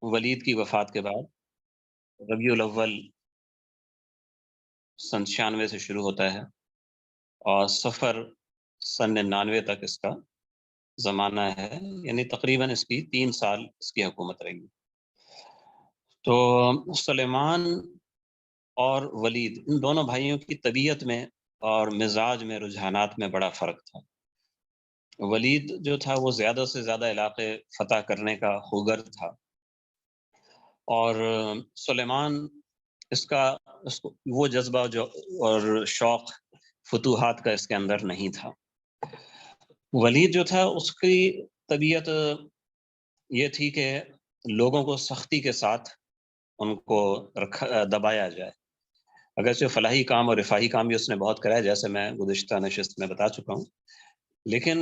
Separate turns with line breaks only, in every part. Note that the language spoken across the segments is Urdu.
ولید کی وفات کے بعد ربیع الاول سن 96 سے شروع ہوتا ہے اور صفر سن 99 تک اس کا زمانہ ہے، یعنی تقریباً اس کی 3 سال اس کی حکومت رہی۔ تو سلیمان اور ولید ان دونوں بھائیوں کی طبیعت میں اور مزاج میں رجحانات میں بڑا فرق تھا۔ ولید جو تھا وہ زیادہ سے زیادہ علاقے فتح کرنے کا خوگر تھا، اور سلیمان اس کو وہ جذبہ جو اور شوق فتوحات کا اس کے اندر نہیں تھا۔ ولید جو تھا اس کی طبیعت یہ تھی کہ لوگوں کو سختی کے ساتھ ان کو دبایا جائے۔ اگرچہ فلاحی کام اور رفاہی کام بھی اس نے بہت کرایا، جیسے میں گزشتہ نشست میں بتا چکا ہوں، لیکن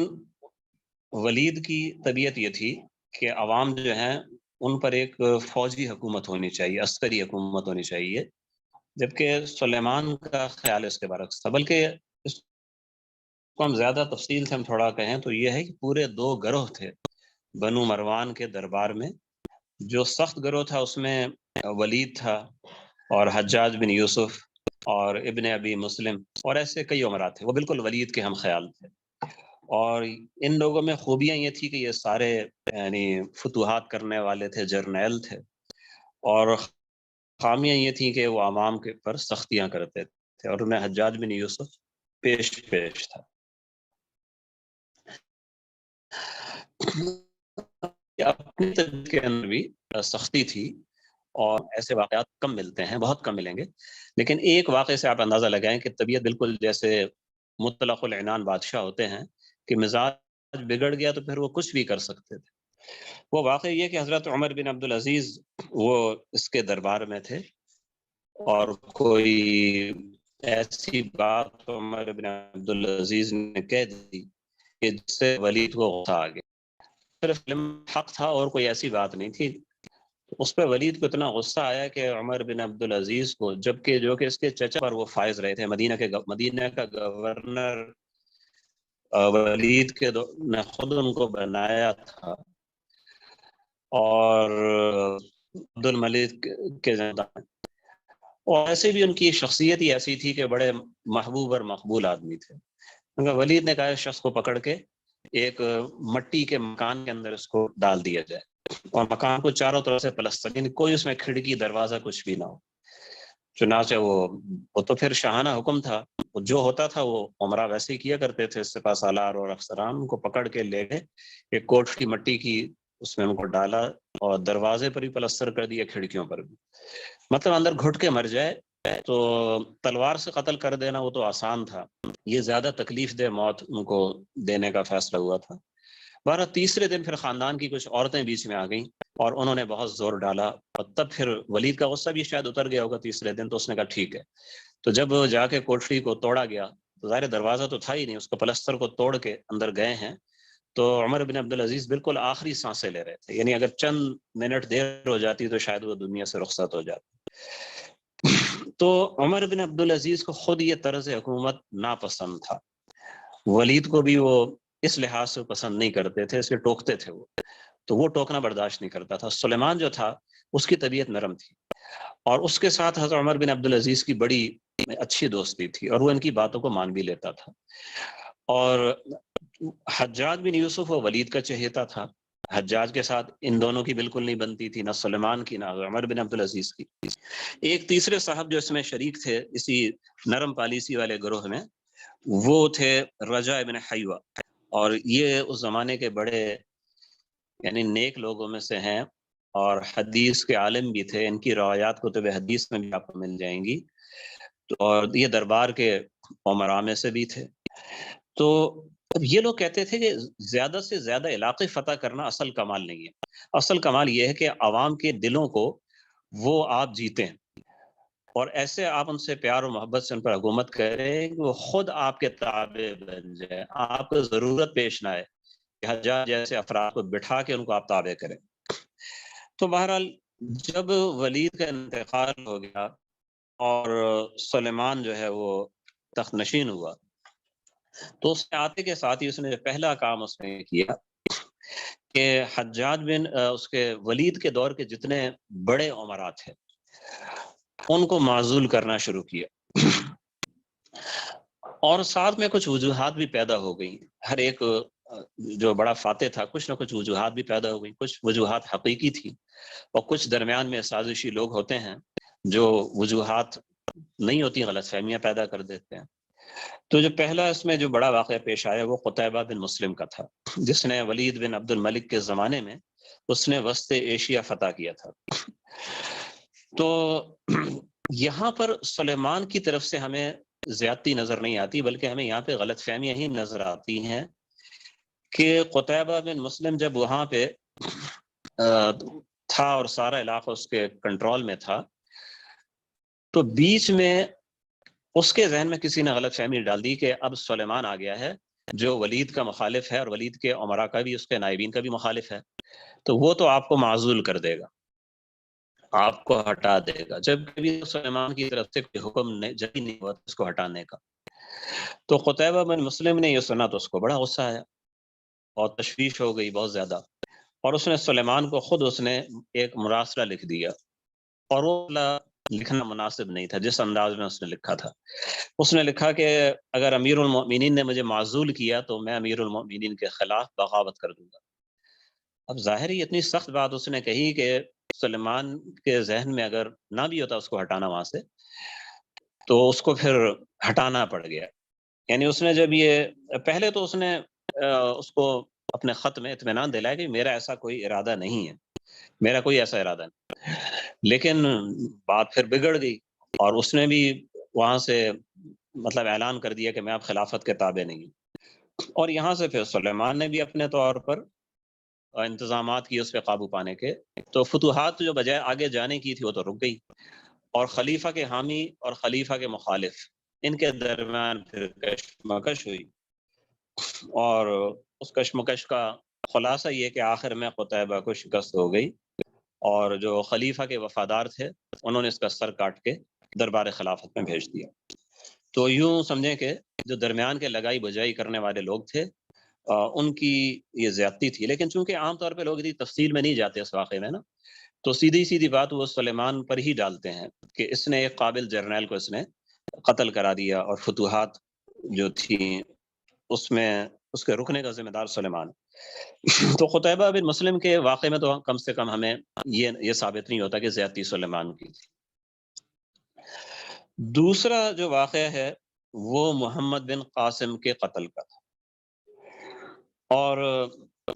ولید کی طبیعت یہ تھی کہ عوام جو ہیں ان پر ایک فوجی حکومت ہونی چاہیے، عسکری حکومت ہونی چاہیے، جبکہ سلیمان کا خیال اس کے برعکس تھا۔ بلکہ اس کو ہم زیادہ تفصیل سے ہم تھوڑا کہیں تو یہ ہے کہ پورے 2 گروہ تھے بنو مروان کے دربار میں۔ جو سخت گروہ تھا اس میں ولید تھا اور حجاج بن یوسف اور ابن ابی مسلم اور ایسے کئی امراء تھے، وہ بالکل ولید کے ہم خیال تھے۔ اور ان لوگوں میں خوبیاں یہ تھی کہ یہ سارے یعنی فتوحات کرنے والے تھے، جرنیل تھے، اور خامیاں یہ تھیں کہ وہ عوام کے پر سختیاں کرتے تھے، اور ان میں حجاج بن یوسف پیش تھا۔ اپنی طبیعت کے اندر بھی سختی تھی، اور ایسے واقعات کم ملتے ہیں، بہت کم ملیں گے، لیکن ایک واقعے سے آپ اندازہ لگائیں کہ طبیعت بالکل جیسے مطلق العنان بادشاہ ہوتے ہیں کہ مزاج بگڑ گیا تو پھر وہ کچھ بھی کر سکتے تھے۔ وہ واقعہ یہ کہ حضرت عمر بن عبدالعزیز وہ اس کے دربار میں تھے، اور کوئی ایسی بات عمر بن عبدالعزیز نے کہہ دی کہ جس سے ولید کو غصہ آ گیا۔ صرف حق تھا اور کوئی ایسی بات نہیں تھی۔ اس پہ ولید کو اتنا غصہ آیا کہ عمر بن عبدالعزیز کو، جبکہ جو کہ اس کے چچا پر وہ فائز رہے تھے، مدینہ کا گورنر ولید کے نے خود ان کو بنایا تھا، اور عبد الملک کے زندان، اور ایسے بھی ان کی شخصیت ہی ایسی تھی کہ بڑے محبوب اور مقبول آدمی تھے۔ ولید نے کہا اس شخص کو پکڑ کے ایک مٹی کے مکان کے اندر اس کو ڈال دیا جائے، اور مکان کو چاروں طرف سے پلستر، یعنی کوئی اس میں کھڑکی دروازہ کچھ بھی نہ ہو۔ چنانچہ وہ تو پھر شاہانہ حکم تھا، جو ہوتا تھا وہ عمرہ ویسے ہی کیا کرتے تھے، سپہ سالار اور افسران ان کو پکڑ کے لے گئے، ایک کوٹھ کی مٹی کی اس میں ان کو ڈالا، اور دروازے پر بھی پلستر کر دیا، کھڑکیوں پر بھی، مطلب اندر گھٹ کے مر جائے۔ تو تلوار سے قتل کر دینا وہ تو آسان تھا، یہ زیادہ تکلیف دہ موت ان کو دینے کا فیصلہ ہوا تھا۔ بہرحال تیسرے دن پھر خاندان کی کچھ عورتیں بیچ میں آ گئیں اور انہوں نے بہت زور ڈالا، اور تب پھر ولید کا غصہ بھی شاید اتر گیا ہوگا تیسرے دن، تو اس نے کہا ٹھیک ہے۔ تو جب جا کے کوٹری کو توڑا گیا تو ظاہر دروازہ تو تھا ہی نہیں، اس کو پلستر کو توڑ کے اندر گئے ہیں، تو عمر بن عبدالعزیز بالکل آخری سانسیں لے رہے تھے، یعنی اگر چند منٹ دیر ہو جاتی تو شاید وہ دنیا سے رخصت ہو جاتی۔ تو عمر بن عبدالعزیز کو خود یہ طرز حکومت ناپسند تھا، ولید کو بھی وہ اس لحاظ سے پسند نہیں کرتے تھے، اس لیے ٹوکتے تھے وہ، تو وہ ٹوکنا برداشت نہیں کرتا تھا۔ سلیمان جو تھا اس کی طبیعت نرم تھی، اور اس کے ساتھ حضرت عمر بن عبدالعزیز کی بڑی اچھی دوستی تھی، اور وہ ان کی باتوں کو مان بھی لیتا تھا۔ اور حجاج بن یوسف و ولید کا چہیتا تھا، حجاج کے ساتھ ان دونوں کی بالکل نہیں بنتی تھی، نہ سلیمان کی نہ عمر بن عبدالعزیز کی۔ ایک تیسرے صاحب جو اس میں شریک تھے اسی نرم پالیسی والے گروہ میں، وہ تھے رجا ابن حیوہ، اور یہ اس زمانے کے بڑے یعنی نیک لوگوں میں سے ہیں، اور حدیث کے عالم بھی تھے، ان کی روایات کتب حدیث میں بھی آپ کو مل جائیں گی، اور یہ دربار کے امراء میں سے بھی تھے۔ تو یہ لوگ کہتے تھے کہ زیادہ سے زیادہ علاقے فتح کرنا اصل کمال نہیں ہے، اصل کمال یہ ہے کہ عوام کے دلوں کو وہ آپ جیتے ہیں، اور ایسے آپ ان سے پیار و محبت سے ان پر حکومت کریں کہ وہ خود آپ کے تابع بن جائے، آپ کو ضرورت پیش نہ آئے کہ حجاج جیسے افراد کو بٹھا کے ان کو آپ تابع کریں۔ تو بہرحال جب ولید کا انتقال ہو گیا اور سلیمان جو ہے وہ تخت نشین ہوا، تو اس نے آتے کے ساتھ ہی اس نے پہلا کام اس نے کیا کہ حجاج بن اس کے ولید کے دور کے جتنے بڑے امراء تھے ان کو معزول کرنا شروع کیا، اور ساتھ میں کچھ وجوہات بھی پیدا ہو گئی۔ ہر ایک جو بڑا فاتح تھا کچھ نہ کچھ وجوہات بھی پیدا ہو گئی، کچھ وجوہات حقیقی تھی اور کچھ درمیان میں سازشی لوگ ہوتے ہیں جو وجوہات نہیں ہوتی، غلط فہمیاں پیدا کر دیتے ہیں۔ تو جو پہلا اس میں جو بڑا واقعہ پیش آیا وہ قتیبہ بن مسلم کا تھا، جس نے ولید بن عبد الملک کے زمانے میں اس نے وسط ایشیا فتح کیا تھا۔ تو یہاں پر سلیمان کی طرف سے ہمیں زیادتی نظر نہیں آتی، بلکہ ہمیں یہاں پہ غلط فہمیاں ہی نظر آتی ہیں کہ قتیبہ بن مسلم جب وہاں پہ تھا اور سارا علاقہ اس کے کنٹرول میں تھا، تو بیچ میں اس کے ذہن میں کسی نے غلط فہمی ڈال دی کہ اب سلیمان آ گیا ہے جو ولید کا مخالف ہے اور ولید کے امراء کا بھی، اس کے نائبین کا بھی مخالف ہے، تو وہ تو آپ کو معزول کر دے گا، آپ کو ہٹا دے گا، جب کبھی سلیمان کی طرف سے کوئی حکم جاری نہیں ہوا اس کو ہٹانے کا۔ تو قتیبہ بن مسلم نے یہ سنا تو اس کو بڑا غصہ آیا اور تشویش ہو گئی بہت زیادہ، اور اس نے سلیمان کو خود اس نے ایک مراسلہ لکھ دیا، اور وہ لکھنا مناسب نہیں تھا جس انداز میں اس نے لکھا تھا۔ اس نے لکھا کہ اگر امیر المؤمنین نے مجھے معزول کیا تو میں امیر المؤمنین کے خلاف بغاوت کر دوں گا۔ اب ظاہر ہی اتنی سخت بات اس نے کہی کہ سلیمان کے ذہن میں اگر نہ بھی ہوتا اس کو ہٹانا وہاں سے، تو اس کو پھر ہٹانا پڑ گیا۔ یعنی اس نے جب یہ پہلے تو اس نے اس کو اپنے خط میں اطمینان دلایا کہ میرا ایسا کوئی ارادہ نہیں ہے، میرا کوئی ایسا ارادہ نہیں، لیکن بات پھر بگڑ گئی اور اس نے بھی وہاں سے مطلب اعلان کر دیا کہ میں اب خلافت کے تابع نہیں ہوں، اور یہاں سے پھر سلیمان نے بھی اپنے طور پر انتظامات کیے اس پہ قابو پانے کے، تو فتوحات جو بجائے آگے جانے کی تھی وہ تو رک گئی، اور خلیفہ کے حامی اور خلیفہ کے مخالف ان کے درمیان پھر کشمکش ہوئی، اور اس کشمکش کا خلاصہ یہ کہ آخر میں قتیبہ کو شکست ہو گئی، اور جو خلیفہ کے وفادار تھے انہوں نے اس کا سر کاٹ کے دربار خلافت میں بھیج دیا۔ تو یوں سمجھیں کہ جو درمیان کے لگائی بجائی کرنے والے لوگ تھے ان کی یہ زیادتی تھی، لیکن چونکہ عام طور پہ لوگ اتنی تفصیل میں نہیں جاتے اس واقعے میں نا، تو سیدھی سیدھی بات وہ سلیمان پر ہی ڈالتے ہیں کہ اس نے ایک قابل جرنیل کو اس نے قتل کرا دیا، اور فتوحات جو تھی اس میں اس کے رکنے کا ذمہ دار سلیمان۔ تو قتیبہ بن مسلم کے واقعے میں تو کم سے کم ہمیں یہ ثابت نہیں ہوتا کہ زیادتی سلیمان کی تھی۔ دوسرا جو واقعہ ہے وہ محمد بن قاسم کے قتل کا تھا، اور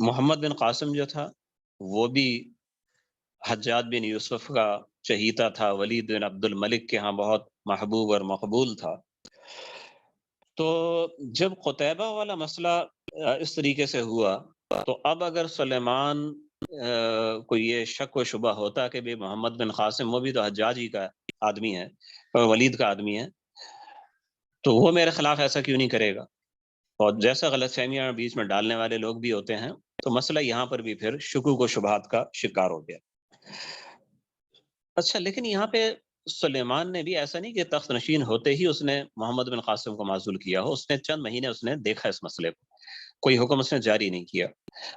محمد بن قاسم جو تھا وہ بھی حجاج بن یوسف کا چہیتا تھا، ولید بن عبد الملک کے ہاں بہت محبوب اور مقبول تھا۔ تو جب قتیبہ والا مسئلہ اس طریقے سے ہوا تو اب اگر سلیمان کو یہ شک و شبہ ہوتا کہ بھی محمد بن قاسم وہ بھی تو حجاج ہی کا آدمی ہے، ولید کا آدمی ہے، تو وہ میرے خلاف ایسا کیوں نہیں کرے گا، اور جیسا غلط فہمیاں بیچ میں ڈالنے والے لوگ بھی ہوتے ہیں، تو مسئلہ یہاں پر بھی پھر شکوک و شبہات کا شکار ہو گیا۔ اچھا، لیکن یہاں پہ سلیمان نے بھی ایسا نہیں کہ تخت نشین ہوتے ہی اس نے محمد بن قاسم کو معزول کیا ہو، اس نے چند مہینے اس نے دیکھا اس مسئلے کو، کوئی حکم اس نے جاری نہیں کیا۔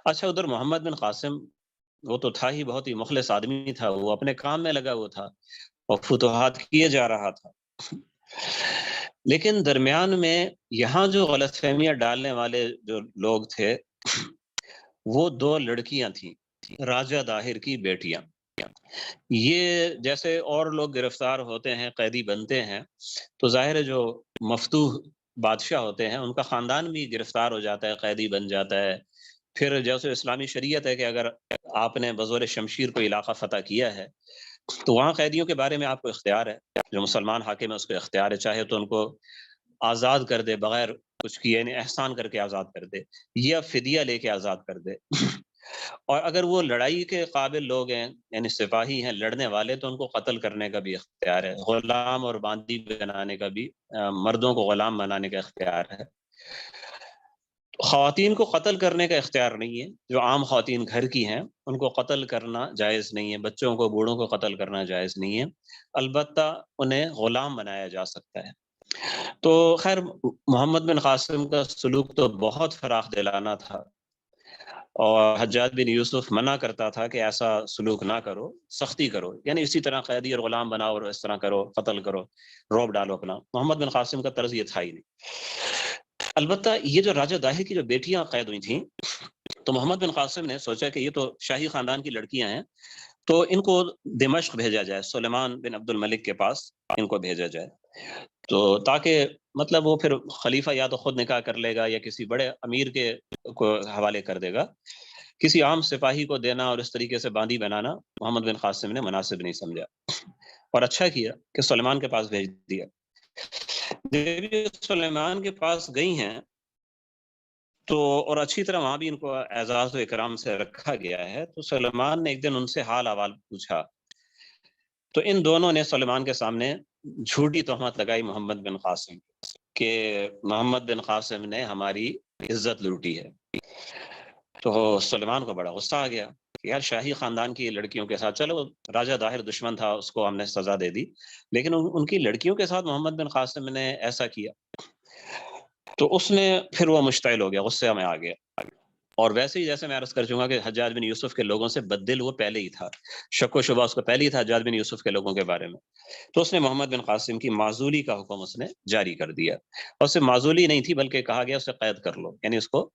اچھا، ادھر محمد بن قاسم وہ تو تھا ہی بہت ہی مخلص آدمی تھا، وہ اپنے کام میں لگا ہوا تھا اور فتوحات کیے جا رہا تھا، لیکن درمیان میں یہاں جو غلط فہمیاں ڈالنے والے جو لوگ تھے وہ دو لڑکیاں تھیں، راجہ داہر کی بیٹیاں۔ یہ جیسے اور لوگ گرفتار ہوتے ہیں، قیدی بنتے ہیں، تو ظاہر ہے جو مفتوح بادشاہ ہوتے ہیں ان کا خاندان بھی گرفتار ہو جاتا ہے، قیدی بن جاتا ہے۔ پھر جیسے اسلامی شریعت ہے کہ اگر آپ نے بزور شمشیر کو علاقہ فتح کیا ہے تو وہاں قیدیوں کے بارے میں آپ کو اختیار ہے، جو مسلمان حاکم ہے اس کو اختیار ہے، چاہے تو ان کو آزاد کر دے بغیر کچھ کیے، یعنی احسان کر کے آزاد کر دے، یا فدیہ لے کے آزاد کر دے، اور اگر وہ لڑائی کے قابل لوگ ہیں یعنی سپاہی ہیں لڑنے والے تو ان کو قتل کرنے کا بھی اختیار ہے، غلام اور باندی بنانے کا بھی، مردوں کو غلام بنانے کا اختیار ہے۔ خواتین کو قتل کرنے کا اختیار نہیں ہے، جو عام خواتین گھر کی ہیں ان کو قتل کرنا جائز نہیں ہے، بچوں کو بوڑھوں کو قتل کرنا جائز نہیں ہے، البتہ انہیں غلام بنایا جا سکتا ہے۔ تو خیر محمد بن قاسم کا سلوک تو بہت فراخ دلانہ تھا، اور حجاج بن یوسف منع کرتا تھا کہ ایسا سلوک نہ کرو، سختی کرو، یعنی اسی طرح قیدی اور غلام بناؤ اور اس طرح کرو، قتل کرو، روب ڈالو اپنا۔ محمد بن قاسم کا طرز یہ تھا ہی نہیں۔ البتہ یہ جو راجہ داہر کی جو بیٹیاں قید ہوئی تھیں، تو محمد بن قاسم نے سوچا کہ یہ تو شاہی خاندان کی لڑکیاں ہیں، تو ان کو دمشق بھیجا جائے، سلیمان بن عبد الملک کے پاس ان کو بھیجا جائے، تو تاکہ مطلب وہ پھر خلیفہ یا تو خود نکاح کر لے گا یا کسی بڑے امیر کے کو حوالے کر دے گا۔ کسی عام سپاہی کو دینا اور اس طریقے سے باندی بنانا محمد بن قاسم نے مناسب نہیں سمجھا، اور اچھا کیا کہ سلیمان کے پاس بھیج دیا۔ جب یہ سلیمان کے پاس گئی ہیں تو اور اچھی طرح وہاں بھی ان کو اعزاز و اکرام سے رکھا گیا ہے، تو سلیمان نے ایک دن ان سے حال احوال پوچھا، تو ان دونوں نے سلیمان کے سامنے جھوٹی تہمت لگائی محمد بن قاسم کہ محمد بن قاسم نے ہماری عزت لوٹی ہے۔ تو سلیمان کو بڑا غصہ آ گیا کہ یار شاہی خاندان کی لڑکیوں کے ساتھ، چلو راجہ داہر دشمن تھا، اس کو ہم نے سزا دے دی، لیکن ان کی لڑکیوں کے ساتھ محمد بن قاسم نے ایسا کیا، تو اس نے پھر وہ مشتعل ہو گیا، غصے میں آ گیا، اور ویسے ہی جیسے میں عرض کر چکا کہ حجاج بن یوسف کے لوگوں سے بددل وہ پہلے ہی تھا، شک و شبہ اس کو پہلے ہی تھا حجاج بن یوسف کے لوگوں کے بارے میں، تو اس نے محمد بن قاسم کی معزولی کا حکم اس نے جاری کر دیا، اور اسے معزولی نہیں تھی بلکہ کہا گیا اسے قید کر لو، یعنی اس کو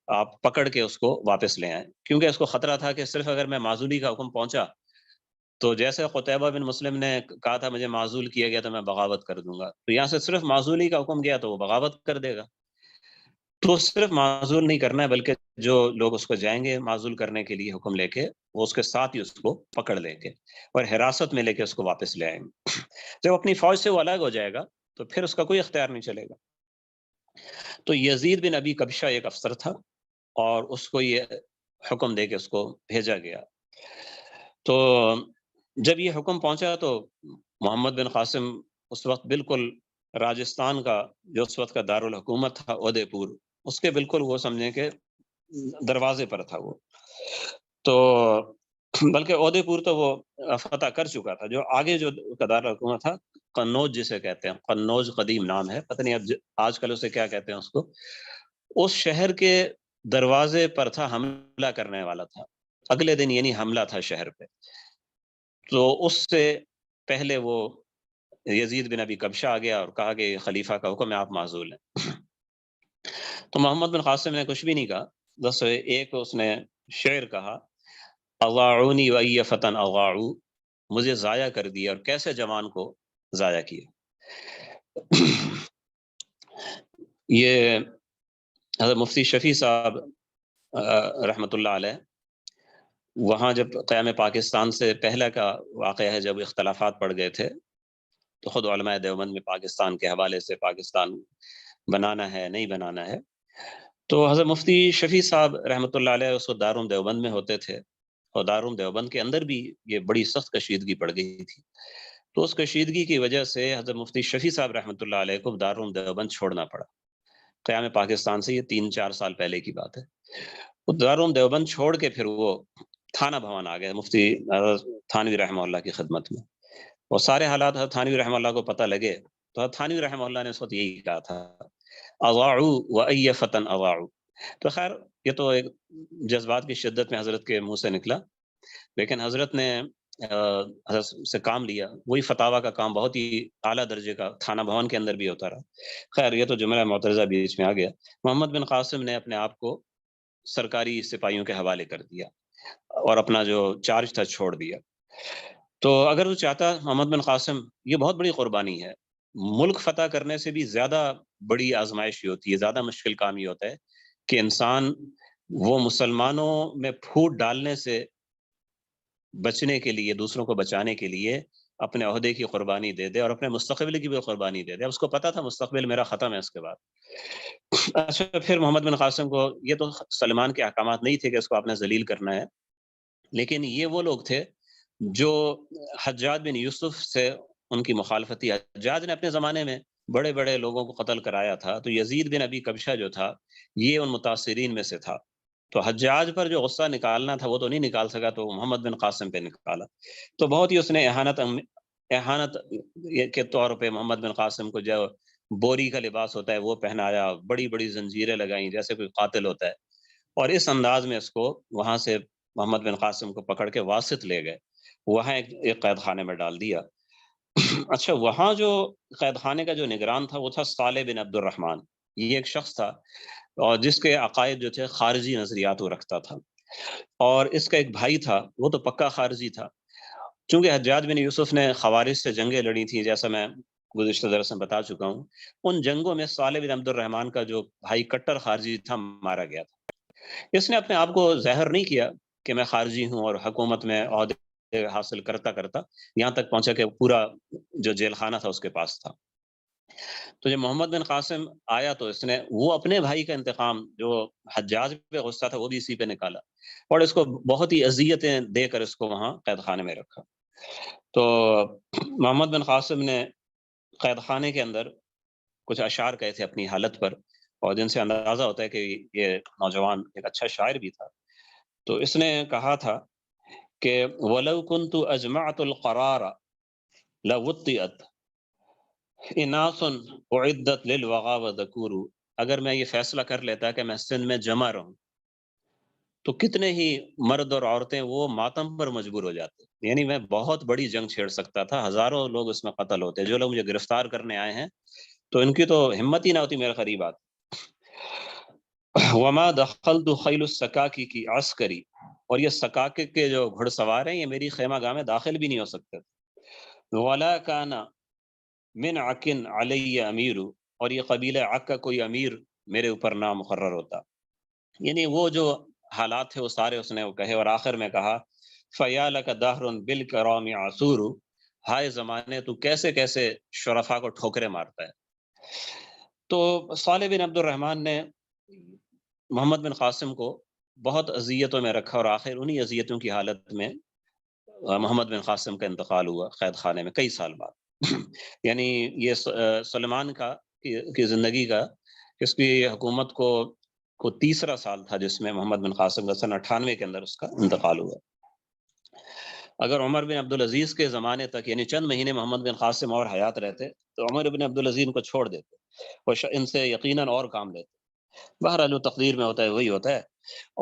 آپ پکڑ کے اس کو واپس لے آئیں، کیونکہ اس کو خطرہ تھا کہ صرف اگر میں معزولی کا حکم پہنچا تو جیسے قتیبہ بن مسلم نے کہا تھا مجھے معزول کیا گیا تو میں بغاوت کر دوں گا، تو یہاں سے صرف معزولی کا حکم گیا تو وہ بغاوت کر دے گا، تو صرف معزول نہیں کرنا ہے بلکہ جو لوگ اس کو جائیں گے معزول کرنے کے لیے حکم لے کے، وہ اس کے ساتھ ہی اس کو پکڑ لیں گے اور حراست میں لے کے اس کو واپس لے آئیں گے۔ جب اپنی فوج سے وہ الگ ہو جائے گا تو پھر اس کا کوئی اختیار نہیں چلے گا۔ تو یزید بن ابی کبشہ ایک افسر تھا اور اس کو یہ حکم دے کے اس کو بھیجا گیا، تو جب یہ حکم پہنچا تو محمد بن قاسم اس وقت بالکل راجستھان کا جو اس وقت کا دارالحکومت تھا اودے پور، اس کے بالکل وہ سمجھیں کہ دروازے پر تھا وہ، تو بلکہ اودے پور تو وہ فتح کر چکا تھا، جو آگے جو دارالحکومت تھا قنوج جسے کہتے ہیں، قنوج قدیم نام ہے، پتہ نہیں اب آج کل اسے کیا کہتے ہیں اس کو، اس شہر کے دروازے پر تھا، حملہ کرنے والا تھا اگلے دن، یعنی حملہ تھا شہر پہ، تو اس سے پہلے وہ یزید بن ابی کبشہ آ گیا اور کہا کہ خلیفہ کا حکم ہے، آپ معزول ہیں۔ تو محمد بن قاسم نے کچھ بھی نہیں کہا، بس ایک اس نے شعر کہا، اضاعونی وای فتن اضاعو، مجھے ضائع کر دیا، اور کیسے جوان کو ضائع کیا۔ یہ حضرت مفتی شفیع صاحب رحمۃ اللہ علیہ، وہاں جب قیام پاکستان سے پہلے کا واقعہ ہے، جب اختلافات پڑ گئے تھے تو خود علماء دیوبند میں پاکستان کے حوالے سے پاکستان بنانا ہے نہیں بنانا ہے، تو حضرت مفتی شفیع صاحب رحمۃ اللہ علیہ اس وقت دارالعلوم دیوبند میں ہوتے تھے، اور دارالعلوم دیوبند کے اندر بھی یہ بڑی سخت کشیدگی پڑ گئی تھی، تو اس کشیدگی کی وجہ سے حضرت مفتی شفیع صاحب رحمۃ اللہ علیہ کو دارالعلوم دیوبند چھوڑنا پڑا، قیام پاکستان سے یہ 3-4 سال پہلے کی بات ہے۔ وہ دارالعلوم دیوبند چھوڑ کے پھر وہ تھانہ بھون آ گئے مفتی تھانوی رحمہ اللہ کی خدمت میں، اور سارے حالات حضرت تھانوی رحمہ اللہ کو پتہ لگے، تو حضرت تھانوی رحمہ اللہ نے اس وقت یہی کہا تھا، اضاعوا وای فتن اضاعوا۔ تو خیر یہ تو ایک جذبات کی شدت میں حضرت کے منہ سے نکلا، لیکن حضرت نے حضرت سے کام لیا، وہی فتاوی کا کام بہت ہی اعلیٰ درجے کا تھانہ بھون کے اندر بھی ہوتا رہا۔ خیر یہ تو جملہ معترضہ بیچ میں آ گیا، محمد بن قاسم نے اپنے آپ کو سرکاری سپاہیوں کے حوالے کر دیا اور اپنا جو چارج تھا چھوڑ دیا۔ تو اگر وہ چاہتا محمد بن قاسم، یہ بہت بڑی قربانی ہے، ملک فتح کرنے سے بھی زیادہ بڑی آزمائش یہ ہوتی ہے، زیادہ مشکل کام یہ ہوتا ہے کہ انسان وہ مسلمانوں میں پھوٹ ڈالنے سے بچنے کے لیے، دوسروں کو بچانے کے لیے اپنے عہدے کی قربانی دے دے اور اپنے مستقبل کی بھی قربانی دے دے۔ اب اس کو پتا تھا مستقبل میرا ختم ہے اس کے بعد۔ اچھا پھر محمد بن قاسم کو یہ تو سلمان کے احکامات نہیں تھے کہ اس کو آپ نے ذلیل کرنا ہے، لیکن یہ وہ لوگ تھے جو حجاج بن یوسف سے ان کی مخالفت تھی۔ حجاج نے اپنے زمانے میں بڑے بڑے لوگوں کو قتل کرایا تھا، تو یزید بن ابی کبشہ جو تھا یہ ان متاثرین میں سے تھا، تو حجاج پر جو غصہ نکالنا تھا وہ تو نہیں نکال سکا، تو محمد بن قاسم پہ نکالا، تو بہت ہی اس نے اہانت کے طور پہ محمد بن قاسم کو جو بوری کا لباس ہوتا ہے وہ پہنایا، بڑی بڑی زنجیریں لگائیں جیسے کوئی قاتل ہوتا ہے، اور اس انداز میں اس کو وہاں سے محمد بن قاسم کو پکڑ کے واسط لے گئے، وہاں ایک قید خانے میں ڈال دیا۔ اچھا، وہاں جو قید خانے کا جو نگران تھا وہ تھا صالح بن عبد الرحمن، یہ ایک شخص تھا اور جس کے عقائد جو تھے خارجی نظریات وہ رکھتا تھا، اور اس کا ایک بھائی تھا وہ تو پکا خارجی تھا۔ چونکہ حجاج بن یوسف نے خوارج سے جنگیں لڑی تھیں، جیسا میں گزشتہ درس میں بتا چکا ہوں، ان جنگوں میں صالح بن عبد الرحمن کا جو بھائی کٹر خارجی تھا مارا گیا تھا۔ اس نے اپنے آپ کو ظاہر نہیں کیا کہ میں خارجی ہوں، اور حکومت میں عہدے حاصل کرتا کرتا یہاں تک پہنچا کہ پورا جو جیل خانہ تھا اس کے پاس تھا۔ تو جب محمد بن قاسم آیا تو اس نے وہ اپنے بھائی کا انتقام، جو حجاج پہ غصہ تھا، وہ بھی اسی پہ نکالا، اور اس کو بہت ہی اذیتیں دے کر اس کو وہاں قید خانے میں رکھا۔ تو محمد بن قاسم نے قید خانے کے اندر کچھ اشعار کہے تھے اپنی حالت پر، اور جن سے اندازہ ہوتا ہے کہ یہ نوجوان ایک اچھا شاعر بھی تھا۔ تو اس نے کہا تھا کہ وَلَوْ كُنْتُ أَجْمَعْتُ الْقَرَارَ لَوُطِّئَتْ اِنَاثٌ أُعِدَّتْ لِلْوَغَا وَذَكُورُ، اگر میں یہ فیصلہ کر لیتا کہ میں سندھ میں جمع رہوں تو کتنے ہی مرد اور عورتیں وہ ماتم پر مجبور ہو جاتے، یعنی میں بہت بڑی جنگ چھیڑ سکتا تھا، ہزاروں لوگ اس میں قتل ہوتے، جو لوگ مجھے گرفتار کرنے آئے ہیں تو ان کی تو ہمت ہی نہ ہوتی میرے قریب آتی۔ وما دخلت خیل السکاکی کی عسکری، اور یہ سکاکے کے جو گھڑ سوار ہیں یہ میری خیمہ گاہ میں داخل بھی نہیں ہو سکتے۔ ولا کان من عکن علی امیر، اور یہ قبیلہ عک کا کوئی امیر میرے اوپر نہ مقرر ہوتا۔ یعنی وہ جو حالات تھے وہ سارے اس نے وہ کہے، اور آخر میں کہا فیا لک دہر بالکرام عصور، ہائے زمانے تو کیسے کیسے شرفا کو ٹھوکرے مارتا ہے۔ تو صالح بن عبد الرحمن نے محمد بن قاسم کو بہت اذیتوں میں رکھا، اور آخر انہی اذیتوں کی حالت میں محمد بن قاسم کا انتقال ہوا قید خانے میں کئی سال بعد۔ یعنی یہ سلمان کی زندگی کا، اس کی حکومت کو تیسرا سال تھا جس میں محمد بن قاسم کا سن 98 کے اندر اس کا انتقال ہوا۔ اگر عمر بن عبدالعزیز کے زمانے تک یعنی چند مہینے محمد بن قاسم اور حیات رہتے تو عمر بن عبدالعزیز کو چھوڑ دیتے، وہ ان سے یقیناً اور کام لیتے۔ بہرحال جو تقدیر میں ہوتا ہے وہی ہوتا ہے۔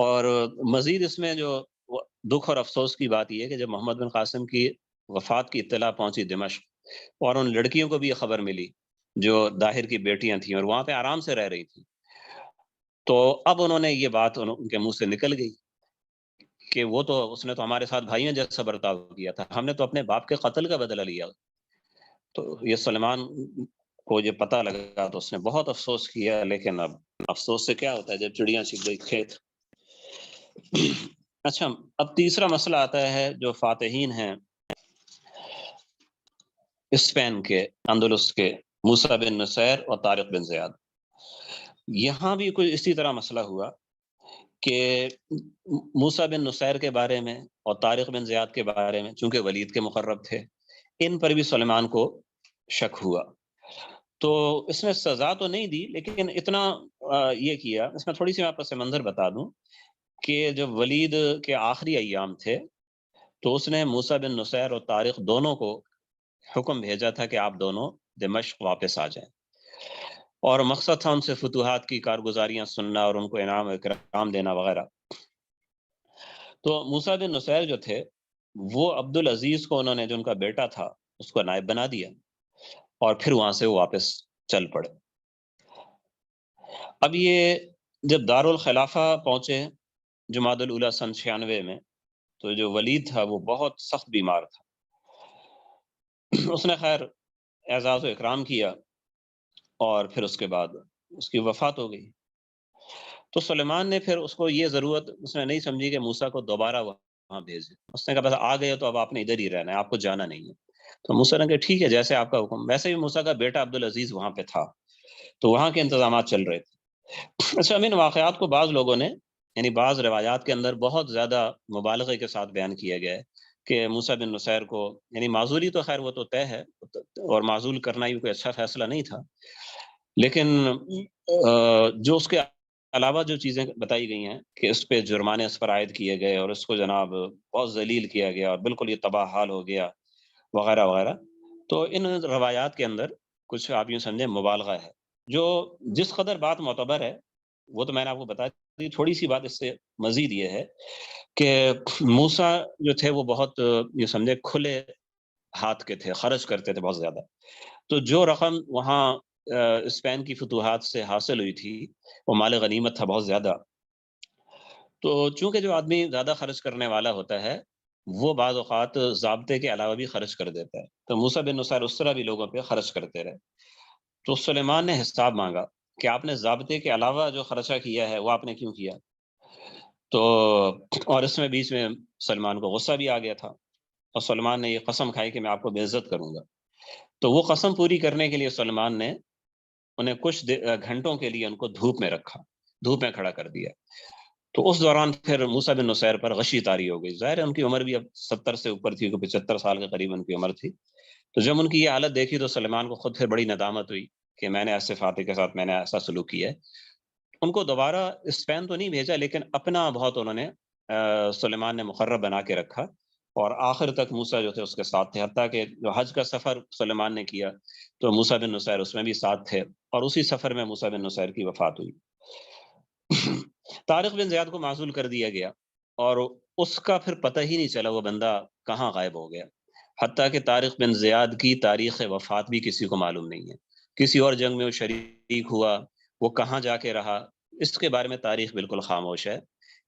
اور مزید اس میں جو دکھ اور افسوس کی بات یہ ہے کہ جب محمد بن قاسم کی وفات کی اطلاع پہنچی دمشق، اور ان لڑکیوں کو بھی یہ خبر ملی جو داہر کی بیٹیاں تھیں اور وہاں پہ آرام سے رہ رہی تھیں، تو اب انہوں نے یہ بات ان کے منہ سے نکل گئی کہ وہ تو اس نے تو ہمارے ساتھ بھائیوں جیسا برتاؤ کیا تھا، ہم نے تو اپنے باپ کے قتل کا بدلہ لیا۔ تو یہ سلمان کو یہ پتہ لگا تو اس نے بہت افسوس کیا، لیکن اب افسوس سے کیا ہوتا ہے جب چڑیاں چھپ گئی کھیت۔ اچھا، اب تیسرا مسئلہ آتا ہے جو فاتحین ہیں اسپین کے، اندلس کے، موسیٰ بن نصیر اور طارق بن زیاد، یہاں بھی کوئی اسی طرح مسئلہ ہوا کہ موسیٰ بن نصیر کے بارے میں اور طارق بن زیاد کے بارے میں چونکہ ولید کے مقرب تھے، ان پر بھی سلیمان کو شک ہوا۔ تو اس نے سزا تو نہیں دی، لیکن اتنا یہ کیا، اس میں تھوڑی سی میں آپ کو منظر بتا دوں کہ جب ولید کے آخری ایام تھے تو اس نے موسیٰ بن نصیر اور طارق دونوں کو حکم بھیجا تھا کہ آپ دونوں دمشق واپس آ جائیں، اور مقصد تھا ان سے فتوحات کی کارگزاریاں سننا اور ان کو انعام و اکرام دینا وغیرہ۔ تو موسیٰ بن نصیر جو تھے وہ عبدالعزیز کو انہوں نے جو ان کا بیٹا تھا اس کو نائب بنا دیا، اور پھر وہاں سے وہ واپس چل پڑے۔ اب یہ جب دارالخلافہ پہنچے جمادی الاولیٰ سن 96 میں، تو جو ولید تھا وہ بہت سخت بیمار تھا۔ اس نے خیر اعزاز و اکرام کیا، اور پھر اس کے بعد اس کی وفات ہو گئی۔ تو سلیمان نے پھر اس کو یہ ضرورت اس نے نہیں سمجھی کہ موسیٰ کو دوبارہ وہاں بھیجے۔ اس نے کہا بس آ گئے تو اب آپ نے ادھر ہی رہنا ہے، آپ کو جانا نہیں ہے۔ تو موسیٰ نے کہا ٹھیک ہے جیسے آپ کا حکم۔ ویسے بھی موسیٰ کا بیٹا عبدالعزیز وہاں پہ تھا، تو وہاں کے انتظامات چل رہے تھے۔ اچھا، ان واقعات کو بعض لوگوں نے یعنی بعض روایات کے اندر بہت زیادہ مبالغے کے ساتھ بیان کیا گیا ہے کہ موسیٰ بن نصیر کو یعنی معزولی تو خیر وہ تو طے ہے، اور معزول کرنا ہی کوئی اچھا فیصلہ نہیں تھا، لیکن جو اس کے علاوہ جو چیزیں بتائی گئی ہیں کہ اس پہ جرمانے اس پر عائد کیے گئے اور اس کو جناب بہت ذلیل کیا گیا اور بالکل یہ تباہ حال ہو گیا وغیرہ وغیرہ، تو ان روایات کے اندر کچھ آپ یوں سمجھیں مبالغہ ہے۔ جو جس قدر بات معتبر ہے وہ تو میں نے آپ کو بتا تھوڑی سی بات اس سے مزید یہ ہے کہ موسیٰ جو تھے وہ بہت یہ سمجھے کھلے ہاتھ کے تھے، خرچ کرتے تھے بہت زیادہ. تو جو رقم وہاں اسپین کی فتوحات سے حاصل ہوئی تھی وہ مال غنیمت تھا بہت زیادہ. تو چونکہ جو آدمی زیادہ خرچ کرنے والا ہوتا ہے وہ بعض اوقات ضابطے کے علاوہ بھی خرچ کر دیتا ہے. تو موسیٰ بن نصیر اس طرح بھی لوگوں پہ خرچ کرتے رہے. تو سلیمان نے حساب مانگا کہ آپ نے ضابطے کے علاوہ جو خرچہ کیا ہے وہ آپ نے کیوں کیا. تو اور اس میں بیچ میں سلمان کو غصہ بھی آ گیا تھا اور سلمان نے یہ قسم کھائی کہ میں آپ کو بے عزت کروں گا. تو وہ قسم پوری کرنے کے لیے سلمان نے انہیں کچھ گھنٹوں کے لیے ان کو دھوپ میں رکھا، دھوپ میں کھڑا کر دیا. تو اس دوران پھر موسیٰ بن نصیر پر غشی طاری ہو گئی. ظاہر ہے ان کی عمر بھی اب 70 سے اوپر تھی، 75 سال کے قریب ان کی عمر تھی. تو جب ان کی یہ حالت دیکھی تو سلیمان کو خود پھر بڑی ندامت ہوئی کہ میں نے ایسے فاتح کے ساتھ میں نے ایسا سلوک کیا ہے. ان کو دوبارہ اسپین تو نہیں بھیجا لیکن اپنا بہت انہوں نے سلیمان نے مقرب بنا کے رکھا اور آخر تک موسیٰ جو تھے اس کے ساتھ تھے. حتیٰ کہ جو حج کا سفر سلیمان نے کیا تو موسیٰ بن نصیر اس میں بھی ساتھ تھے اور اسی سفر میں موسیٰ بن نصیر کی وفات ہوئی. طارق بن زیاد کو معزول کر دیا گیا اور اس کا پھر پتہ ہی نہیں چلا وہ بندہ کہاں غائب ہو گیا. حتیٰ کہ طارق بن زیاد کی تاریخ وفات بھی کسی کو معلوم نہیں ہے. کسی اور جنگ میں وہ شریک ہوا، وہ کہاں جا کے رہا، اس کے بارے میں تاریخ بالکل خاموش ہے.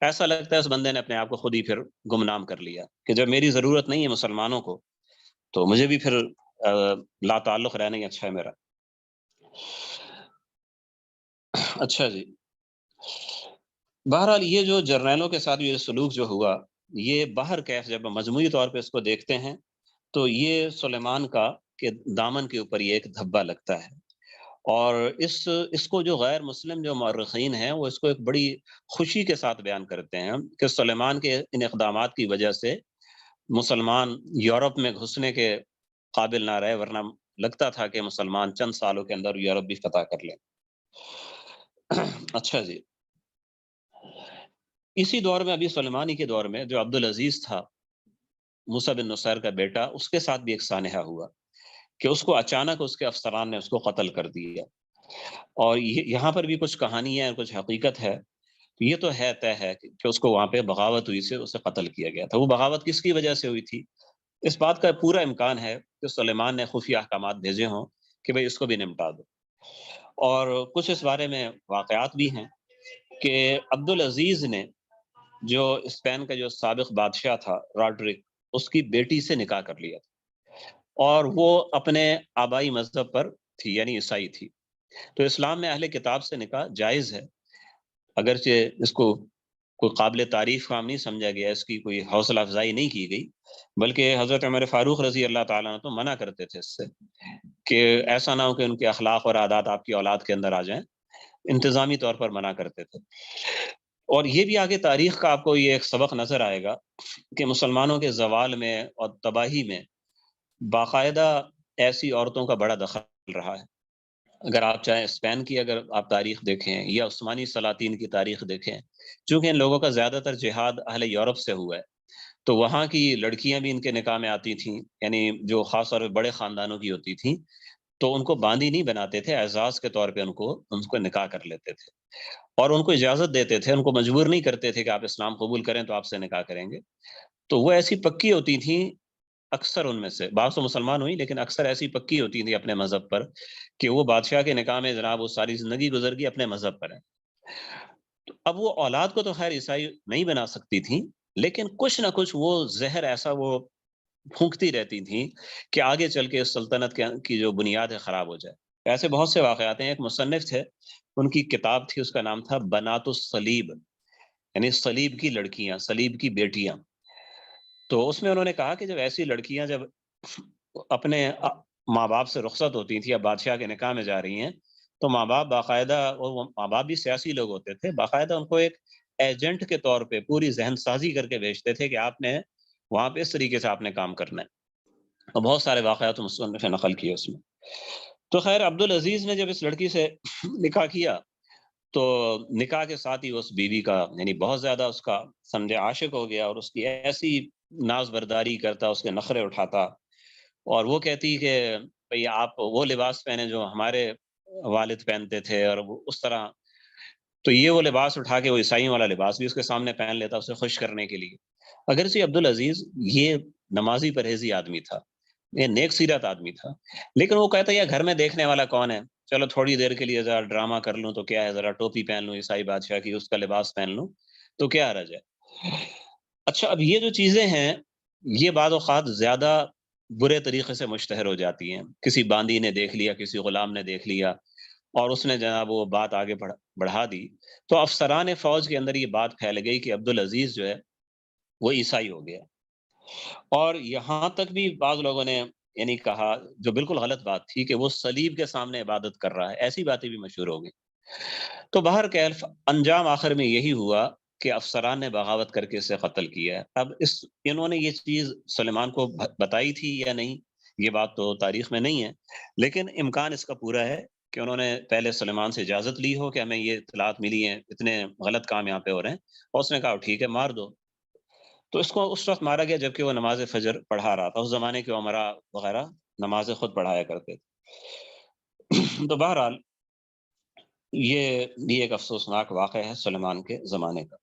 ایسا لگتا ہے اس بندے نے اپنے آپ کو خود ہی پھر گمنام کر لیا کہ جب میری ضرورت نہیں ہے مسلمانوں کو تو مجھے بھی پھر لا تعلق رہنا ہی اچھا ہے میرا. اچھا جی، بہرحال یہ جو جرنیلوں کے ساتھ یہ سلوک جو ہوا یہ باہر کیف جب مجموعی طور پہ اس کو دیکھتے ہیں تو یہ سلیمان کا کہ دامن کے اوپر یہ ایک دھبا لگتا ہے. اور اس کو جو غیر مسلم جو مورخین ہیں وہ اس کو ایک بڑی خوشی کے ساتھ بیان کرتے ہیں کہ سلیمان کے ان اقدامات کی وجہ سے مسلمان یورپ میں گھسنے کے قابل نہ رہے، ورنہ لگتا تھا کہ مسلمان چند سالوں کے اندر یورپ بھی فتح کر لیں. اچھا جی، اسی دور میں ابھی سلیمانی کے دور میں جو عبدالعزیز تھا موسیٰ بن نصیر کا بیٹا، اس کے ساتھ بھی ایک سانحہ ہوا کہ اس کو اچانک اس کے افسران نے اس کو قتل کر دیا. اور یہاں پر بھی کچھ کہانی ہے، کچھ حقیقت ہے. یہ تو ہے طے ہے کہ اس کو وہاں پہ بغاوت ہوئی سے اسے قتل کیا گیا تھا. وہ بغاوت کس کی وجہ سے ہوئی تھی؟ اس بات کا پورا امکان ہے کہ سلیمان نے خفیہ احکامات بھیجے ہوں کہ بھئی اس کو بھی نمٹا دو. اور کچھ اس بارے میں واقعات بھی ہیں کہ عبدالعزیز نے جو اسپین کا جو سابق بادشاہ تھا راڈرک، اس کی بیٹی سے نکاح کر لیا تھا اور وہ اپنے آبائی مذہب پر تھی، یعنی عیسائی تھی. تو اسلام میں اہل کتاب سے نکاح جائز ہے، اگرچہ اس کو کوئی قابل تعریف کام نہیں سمجھا گیا، اس کی کوئی حوصلہ افزائی نہیں کی گئی، بلکہ حضرت عمر فاروق رضی اللہ تعالیٰ عنہ تو منع کرتے تھے اس سے کہ ایسا نہ ہو کہ ان کے اخلاق اور عادات آپ کی اولاد کے اندر آ جائیں. انتظامی طور پر منع کرتے تھے. اور یہ بھی آگے تاریخ کا آپ کو یہ ایک سبق نظر آئے گا کہ مسلمانوں کے زوال میں اور تباہی میں باقاعدہ ایسی عورتوں کا بڑا دخل رہا ہے. اگر آپ چاہیں اسپین کی اگر آپ تاریخ دیکھیں یا عثمانی سلاطین کی تاریخ دیکھیں، چونکہ ان لوگوں کا زیادہ تر جہاد اہل یورپ سے ہوا ہے تو وہاں کی لڑکیاں بھی ان کے نکاح میں آتی تھیں، یعنی جو خاص طور پہ بڑے خاندانوں کی ہوتی تھیں تو ان کو باندی نہیں بناتے تھے، اعزاز کے طور پہ ان کو نکاح کر لیتے تھے اور ان کو اجازت دیتے تھے، ان کو مجبور نہیں کرتے تھے کہ آپ اسلام قبول کریں تو آپ سے نکاح کریں گے. تو وہ ایسی پکی ہوتی تھیں، اکثر ان میں سے بعض تو مسلمان ہوئی لیکن اکثر ایسی پکی ہوتی تھی اپنے مذہب پر کہ وہ بادشاہ کے نکاح میں جناب وہ ساری زندگی گزر گئی اپنے مذہب پر ہے. تو اب وہ اولاد کو تو خیر عیسائی نہیں بنا سکتی تھیں لیکن کچھ نہ کچھ وہ زہر ایسا وہ پھونکتی رہتی تھیں کہ آگے چل کے اس سلطنت کی جو بنیاد ہے خراب ہو جائے. ایسے بہت سے واقعات ہیں. ایک مصنف تھے، ان کی کتاب تھی، اس کا نام تھا بنات الصلیب، یعنی صلیب کی لڑکیاں، صلیب کی بیٹیاں. تو اس میں انہوں نے کہا کہ جب ایسی لڑکیاں جب اپنے ماں باپ سے رخصت ہوتی تھی، اب بادشاہ کے نکاح میں جا رہی ہیں، تو ماں باپ باقاعدہ، اور وہ ماں باپ بھی سیاسی لوگ ہوتے تھے، باقاعدہ ان کو ایک ایجنٹ کے طور پہ پوری ذہن سازی کر کے بھیجتے تھے کہ آپ نے وہاں پہ اس طریقے سے آپ نے کام کرنا ہے. اور بہت سارے واقعات مصنف نے نقل کیے اس میں. تو خیر عبدالعزیز نے جب اس لڑکی سے نکاح کیا تو نکاح کے ساتھ ہی اس بیوی کا یعنی بہت زیادہ اس کا سمجھے عاشق ہو گیا اور اس کی ایسی ناز برداری کرتا، اس کے نخرے اٹھاتا اور وہ کہتی کہ بھئی آپ وہ لباس پہنے جو ہمارے والد پہنتے تھے اور اس طرح. تو تو یہ وہ لباس اٹھا کے وہ عیسائیوں والا لباس بھی اس کے سامنے پہن لیتا اسے خوش کرنے کے لیے. اگرچہ عبدالعزیز یہ نمازی پرہیزی آدمی تھا, یہ نیک سیرت آدمی تھا, لیکن وہ کہتا ہے یہ گھر میں دیکھنے والا کون ہے, چلو تھوڑی دیر کے لیے ذرا ڈرامہ کر لوں تو کیا ہے, ذرا ٹوپی پہن لوں عیسائی بادشاہ کی, اس کا لباس پہن لوں تو کیا حرج ہے. اچھا, اب یہ جو چیزیں ہیں یہ بعض اوقات زیادہ برے طریقے سے مشتہر ہو جاتی ہیں. کسی باندی نے دیکھ لیا, کسی غلام نے دیکھ لیا اور اس نے جناب وہ بات آگے بڑھا دی, تو افسران فوج کے اندر یہ بات پھیل گئی کہ عبدالعزیز جو ہے وہ عیسائی ہو گیا. اور یہاں تک بھی بعض لوگوں نے یعنی کہا, جو بالکل غلط بات تھی, کہ وہ صلیب کے سامنے عبادت کر رہا ہے, ایسی باتیں بھی مشہور ہو گئی. تو بہرکیف انجام آخر میں یہی ہوا کہ افسران نے بغاوت کر کے اسے قتل کیا ہے. اب انہوں نے یہ چیز سلیمان کو بتائی تھی یا نہیں, یہ بات تو تاریخ میں نہیں ہے, لیکن امکان اس کا پورا ہے کہ انہوں نے پہلے سلیمان سے اجازت لی ہو کہ ہمیں یہ اطلاعات ملی ہیں, اتنے غلط کام یہاں پہ ہو رہے ہیں, اور اس نے کہا ٹھیک ہے مار دو. تو اس کو اس وقت مارا گیا جبکہ وہ نماز فجر پڑھا رہا تھا. اس زمانے کے عمرا وغیرہ نماز خود پڑھایا کرتے تھے. تو بہرحال یہ بھی ایک افسوسناک واقعہ ہے سلیمان کے زمانے کا.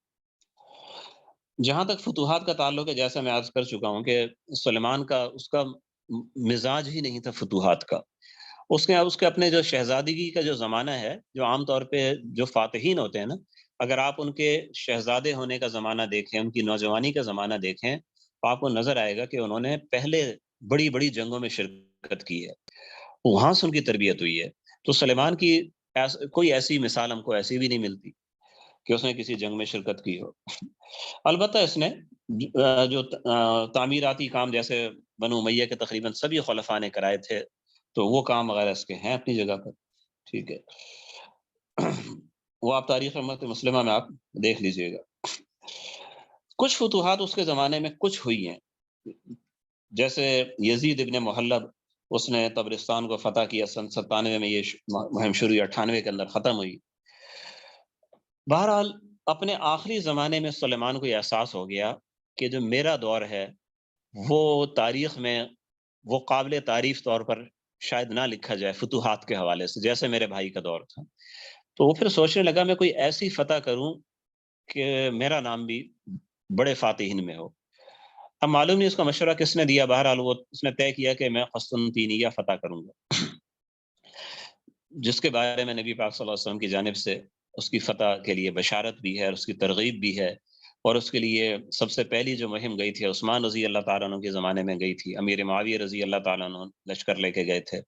جہاں تک فتوحات کا تعلق ہے, جیسا میں عرض کر چکا ہوں کہ سلیمان کا اس کا مزاج ہی نہیں تھا فتوحات کا. اس کے اپنے جو شہزادگی کا جو زمانہ ہے, جو عام طور پہ جو فاتحین ہوتے ہیں نا, اگر آپ ان کے شہزادے ہونے کا زمانہ دیکھیں, ان کی نوجوانی کا زمانہ دیکھیں, تو آپ کو نظر آئے گا کہ انہوں نے پہلے بڑی بڑی جنگوں میں شرکت کی ہے, وہاں سے ان کی تربیت ہوئی ہے. تو سلیمان کی کوئی ایسی مثال ہم کو ایسی بھی نہیں ملتی کہ اس نے کسی جنگ میں شرکت کی ہو. البتہ اس نے جو تعمیراتی کام جیسے بنو امیہ کے تقریباً سبھی خلفاء نے کرائے تھے, تو وہ کام وغیرہ اس کے ہیں اپنی جگہ پر. ٹھیک ہے, وہ آپ تاریخ امت مسلمہ میں آپ دیکھ لیجئے گا. کچھ فتوحات اس کے زمانے میں کچھ ہوئی ہیں, جیسے یزید ابن محلب, اس نے طبرستان کو فتح کیا سن 97 میں, یہ مہم شروع 98 کے اندر ختم ہوئی. بہرحال اپنے آخری زمانے میں سلیمان کو یہ احساس ہو گیا کہ جو میرا دور ہے وہ تاریخ میں وہ قابل تعریف طور پر شاید نہ لکھا جائے فتوحات کے حوالے سے, جیسے میرے بھائی کا دور تھا. تو وہ پھر سوچنے لگا میں کوئی ایسی فتح کروں کہ میرا نام بھی بڑے فاتحین میں ہو. اب معلوم نہیں اس کا مشورہ کس نے دیا, بہرحال وہ اس نے طے کیا کہ میں قسطنطینیہ فتح کروں گا, جس کے بارے میں نبی پاک صلی اللہ علیہ وسلم کی جانب سے اس کی فتح کے لیے بشارت بھی ہے, اس کی ترغیب بھی ہے. اور اس کے لیے سب سے پہلی جو مہم گئی تھی عثمان رضی اللہ تعالیٰ عنہ کے زمانے میں گئی تھی, امیر معاویہ رضی اللہ تعالیٰ عنہ لشکر لے کے گئے تھے.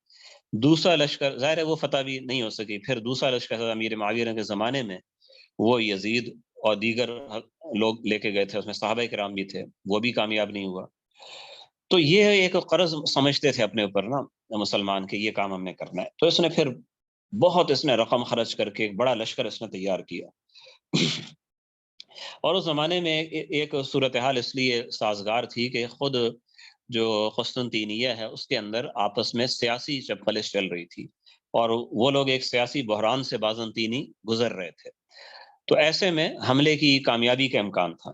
دوسرا لشکر ظاہر ہے وہ فتح بھی نہیں ہو سکی, پھر دوسرا لشکر امیر معاویہ کے زمانے میں وہ یزید اور دیگر لوگ لے کے گئے تھے, اس میں صحابہ کرام بھی تھے, وہ بھی کامیاب نہیں ہوا. تو یہ ایک قرض سمجھتے تھے اپنے اوپر نا مسلمان کے, یہ کام ہم نے کرنا ہے. تو اس نے پھر بہت اس نے رقم خرچ کر کے ایک بڑا لشکر اس نے تیار کیا. اور اس زمانے میں ایک صورتحال اس لیے سازگار تھی کہ خود جو قسطنطینیہ ہے اس کے اندر آپس میں سیاسی چپقلش چل رہی تھی, اور وہ لوگ ایک سیاسی بحران سے بازنطینی گزر رہے تھے. تو ایسے میں حملے کی کامیابی کا امکان تھا.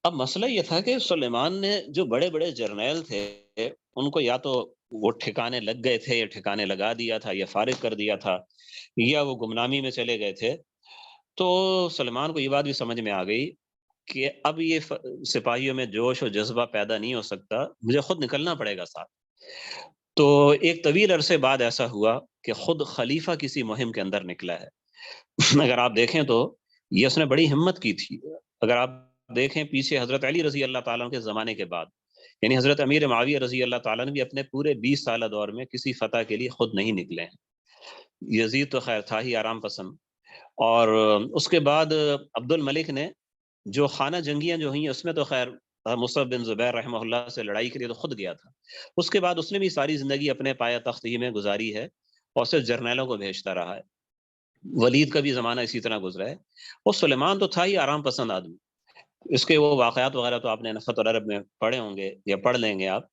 اب مسئلہ یہ تھا کہ سلیمان نے جو بڑے بڑے جرنیل تھے ان کو یا تو وہ ٹھکانے لگ گئے تھے, یا ٹھکانے لگا دیا تھا, یا فارغ کر دیا تھا, یا وہ گمنامی میں چلے گئے تھے. تو سلیمان کو یہ بات بھی سمجھ میں آ گئی کہ اب یہ سپاہیوں میں جوش و جذبہ پیدا نہیں ہو سکتا, مجھے خود نکلنا پڑے گا ساتھ. تو ایک طویل عرصے بعد ایسا ہوا کہ خود خلیفہ کسی مہم کے اندر نکلا ہے. اگر آپ دیکھیں تو یہ اس نے بڑی ہمت کی تھی. اگر آپ دیکھیں پیچھے حضرت علی رضی اللہ تعالیٰ کے زمانے کے بعد, یعنی حضرت امیر معاویہ رضی اللہ تعالیٰ نے بھی اپنے پورے 20 سالہ دور میں کسی فتح کے لیے خود نہیں نکلے ہیں. یزید تو خیر تھا ہی آرام پسند, اور اس کے بعد عبد الملک نے جو خانہ جنگیاں جو ہوئی اس میں تو خیر مصعب بن زبیر رحمہ اللہ سے لڑائی کے لیے تو خود گیا تھا. اس کے بعد اس نے بھی ساری زندگی اپنے پایا تخت ہی میں گزاری ہے, اور صرف جرنیلوں کو بھیجتا رہا ہے. ولید کا بھی زمانہ اسی طرح گزرا ہے. اور سلیمان تو تھا ہی آرام پسند آدمی. اس کے وہ واقعات وغیرہ تو آپ نے نفحت العرب میں پڑھے ہوں گے یا پڑھ لیں گے آپ,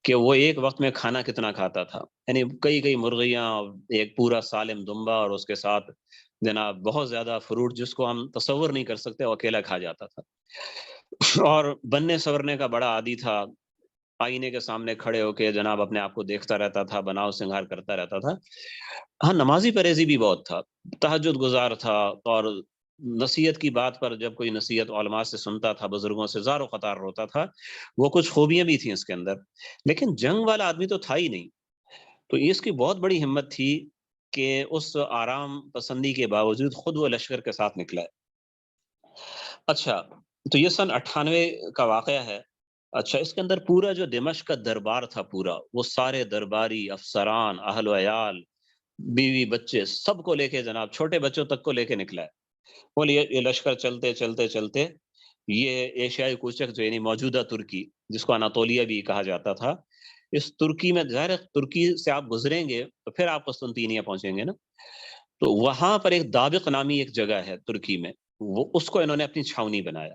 کہ وہ ایک وقت میں کھانا کتنا کھاتا تھا, یعنی کئی مرغیاں, ایک پورا سالم دمبا, اور اس کے ساتھ جناب بہت زیادہ فروٹ جس کو ہم تصور نہیں کر سکتے, وہ اکیلا کھا جاتا تھا. اور بننے سورنے کا بڑا عادی تھا, آئینے کے سامنے کھڑے ہو کے جناب اپنے آپ کو دیکھتا رہتا تھا، بناؤ سنگار کرتا رہتا تھا۔ ہاں، نمازی پرہیزی بھی بہت تھا، تہجد گزار تھا، اور نصیحت کی بات پر جب کوئی نصیحت علماء سے سنتا تھا، بزرگوں سے زار و قطار روتا تھا۔ وہ کچھ خوبیاں بھی تھیں اس کے اندر، لیکن جنگ والا آدمی تو تھا ہی نہیں۔ تو اس کی بہت بڑی ہمت تھی کہ اس آرام پسندی کے باوجود خود وہ لشکر کے ساتھ نکلا ہے۔ اچھا، تو یہ سن 98 کا واقعہ ہے۔ اچھا، اس کے اندر پورا جو دمشق کا دربار تھا پورا، وہ سارے درباری، افسران، اہل و عیال، بیوی بچے، سب کو لے کے جناب چھوٹے بچوں تک کو لے کے نکلا ہے۔ بولیے یہ لشکر چلتے چلتے چلتے یہ ایشیائی کوچک جو یعنی موجودہ ترکی، جس کو اناتولیا بھی کہا جاتا تھا، اس ترکی میں ظاہر ہے ترکی سے آپ گزریں گے تو پھر آپ قسطنطینیہ پہنچیں گے نا۔ تو وہاں پر ایک دابق نامی ایک جگہ ہے ترکی میں، وہ اس کو انہوں نے اپنی چھاونی بنایا،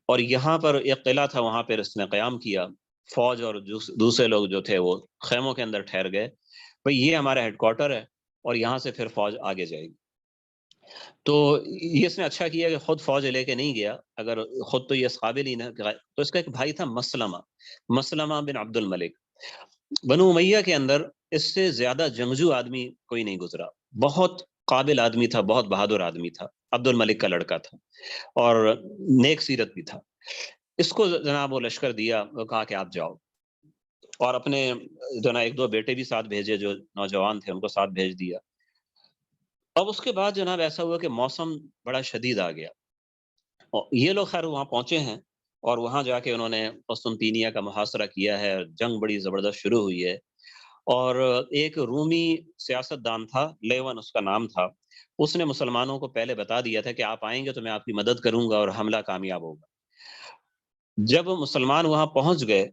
اور یہاں پر ایک قلعہ تھا، وہاں پر اس نے قیام کیا۔ فوج اور دوسرے لوگ جو تھے وہ خیموں کے اندر ٹھہر گئے، بھئی یہ ہمارا ہیڈ کوارٹر ہے، اور یہاں سے پھر فوج آگے جائے گی۔ تو یہ اس نے اچھا کیا کہ خود فوج لے کے نہیں گیا، اگر خود تو یہ اس قابل ہی نہ تو اس کا ایک بھائی تھا مسلمہ بن عبد الملک۔ بنو امیہ کے اندر اس سے زیادہ جنگجو آدمی کوئی نہیں گزرا، بہت قابل آدمی تھا، بہت بہادر آدمی تھا، عبد الملک کا لڑکا تھا، اور نیک سیرت بھی تھا۔ اس کو جناب وہ لشکر دیا، وہ کہا کہ آپ جاؤ، اور اپنے جو نا ایک دو بیٹے بھی ساتھ بھیجے جو نوجوان تھے، ان کو ساتھ بھیج دیا۔ اب اس کے بعد جناب ایسا ہوا کہ موسم بڑا شدید آ گیا، اور یہ لوگ خیر وہاں پہنچے ہیں، اور وہاں جا کے انہوں نے قسطنطینیہ کا محاصرہ کیا ہے، جنگ بڑی زبردست شروع ہوئی ہے۔ اور ایک رومی سیاست دان تھا، لیون اس کا نام تھا، اس نے مسلمانوں کو پہلے بتا دیا تھا کہ آپ آئیں گے تو میں آپ کی مدد کروں گا اور حملہ کامیاب ہوگا۔ جب مسلمان وہاں پہنچ گئے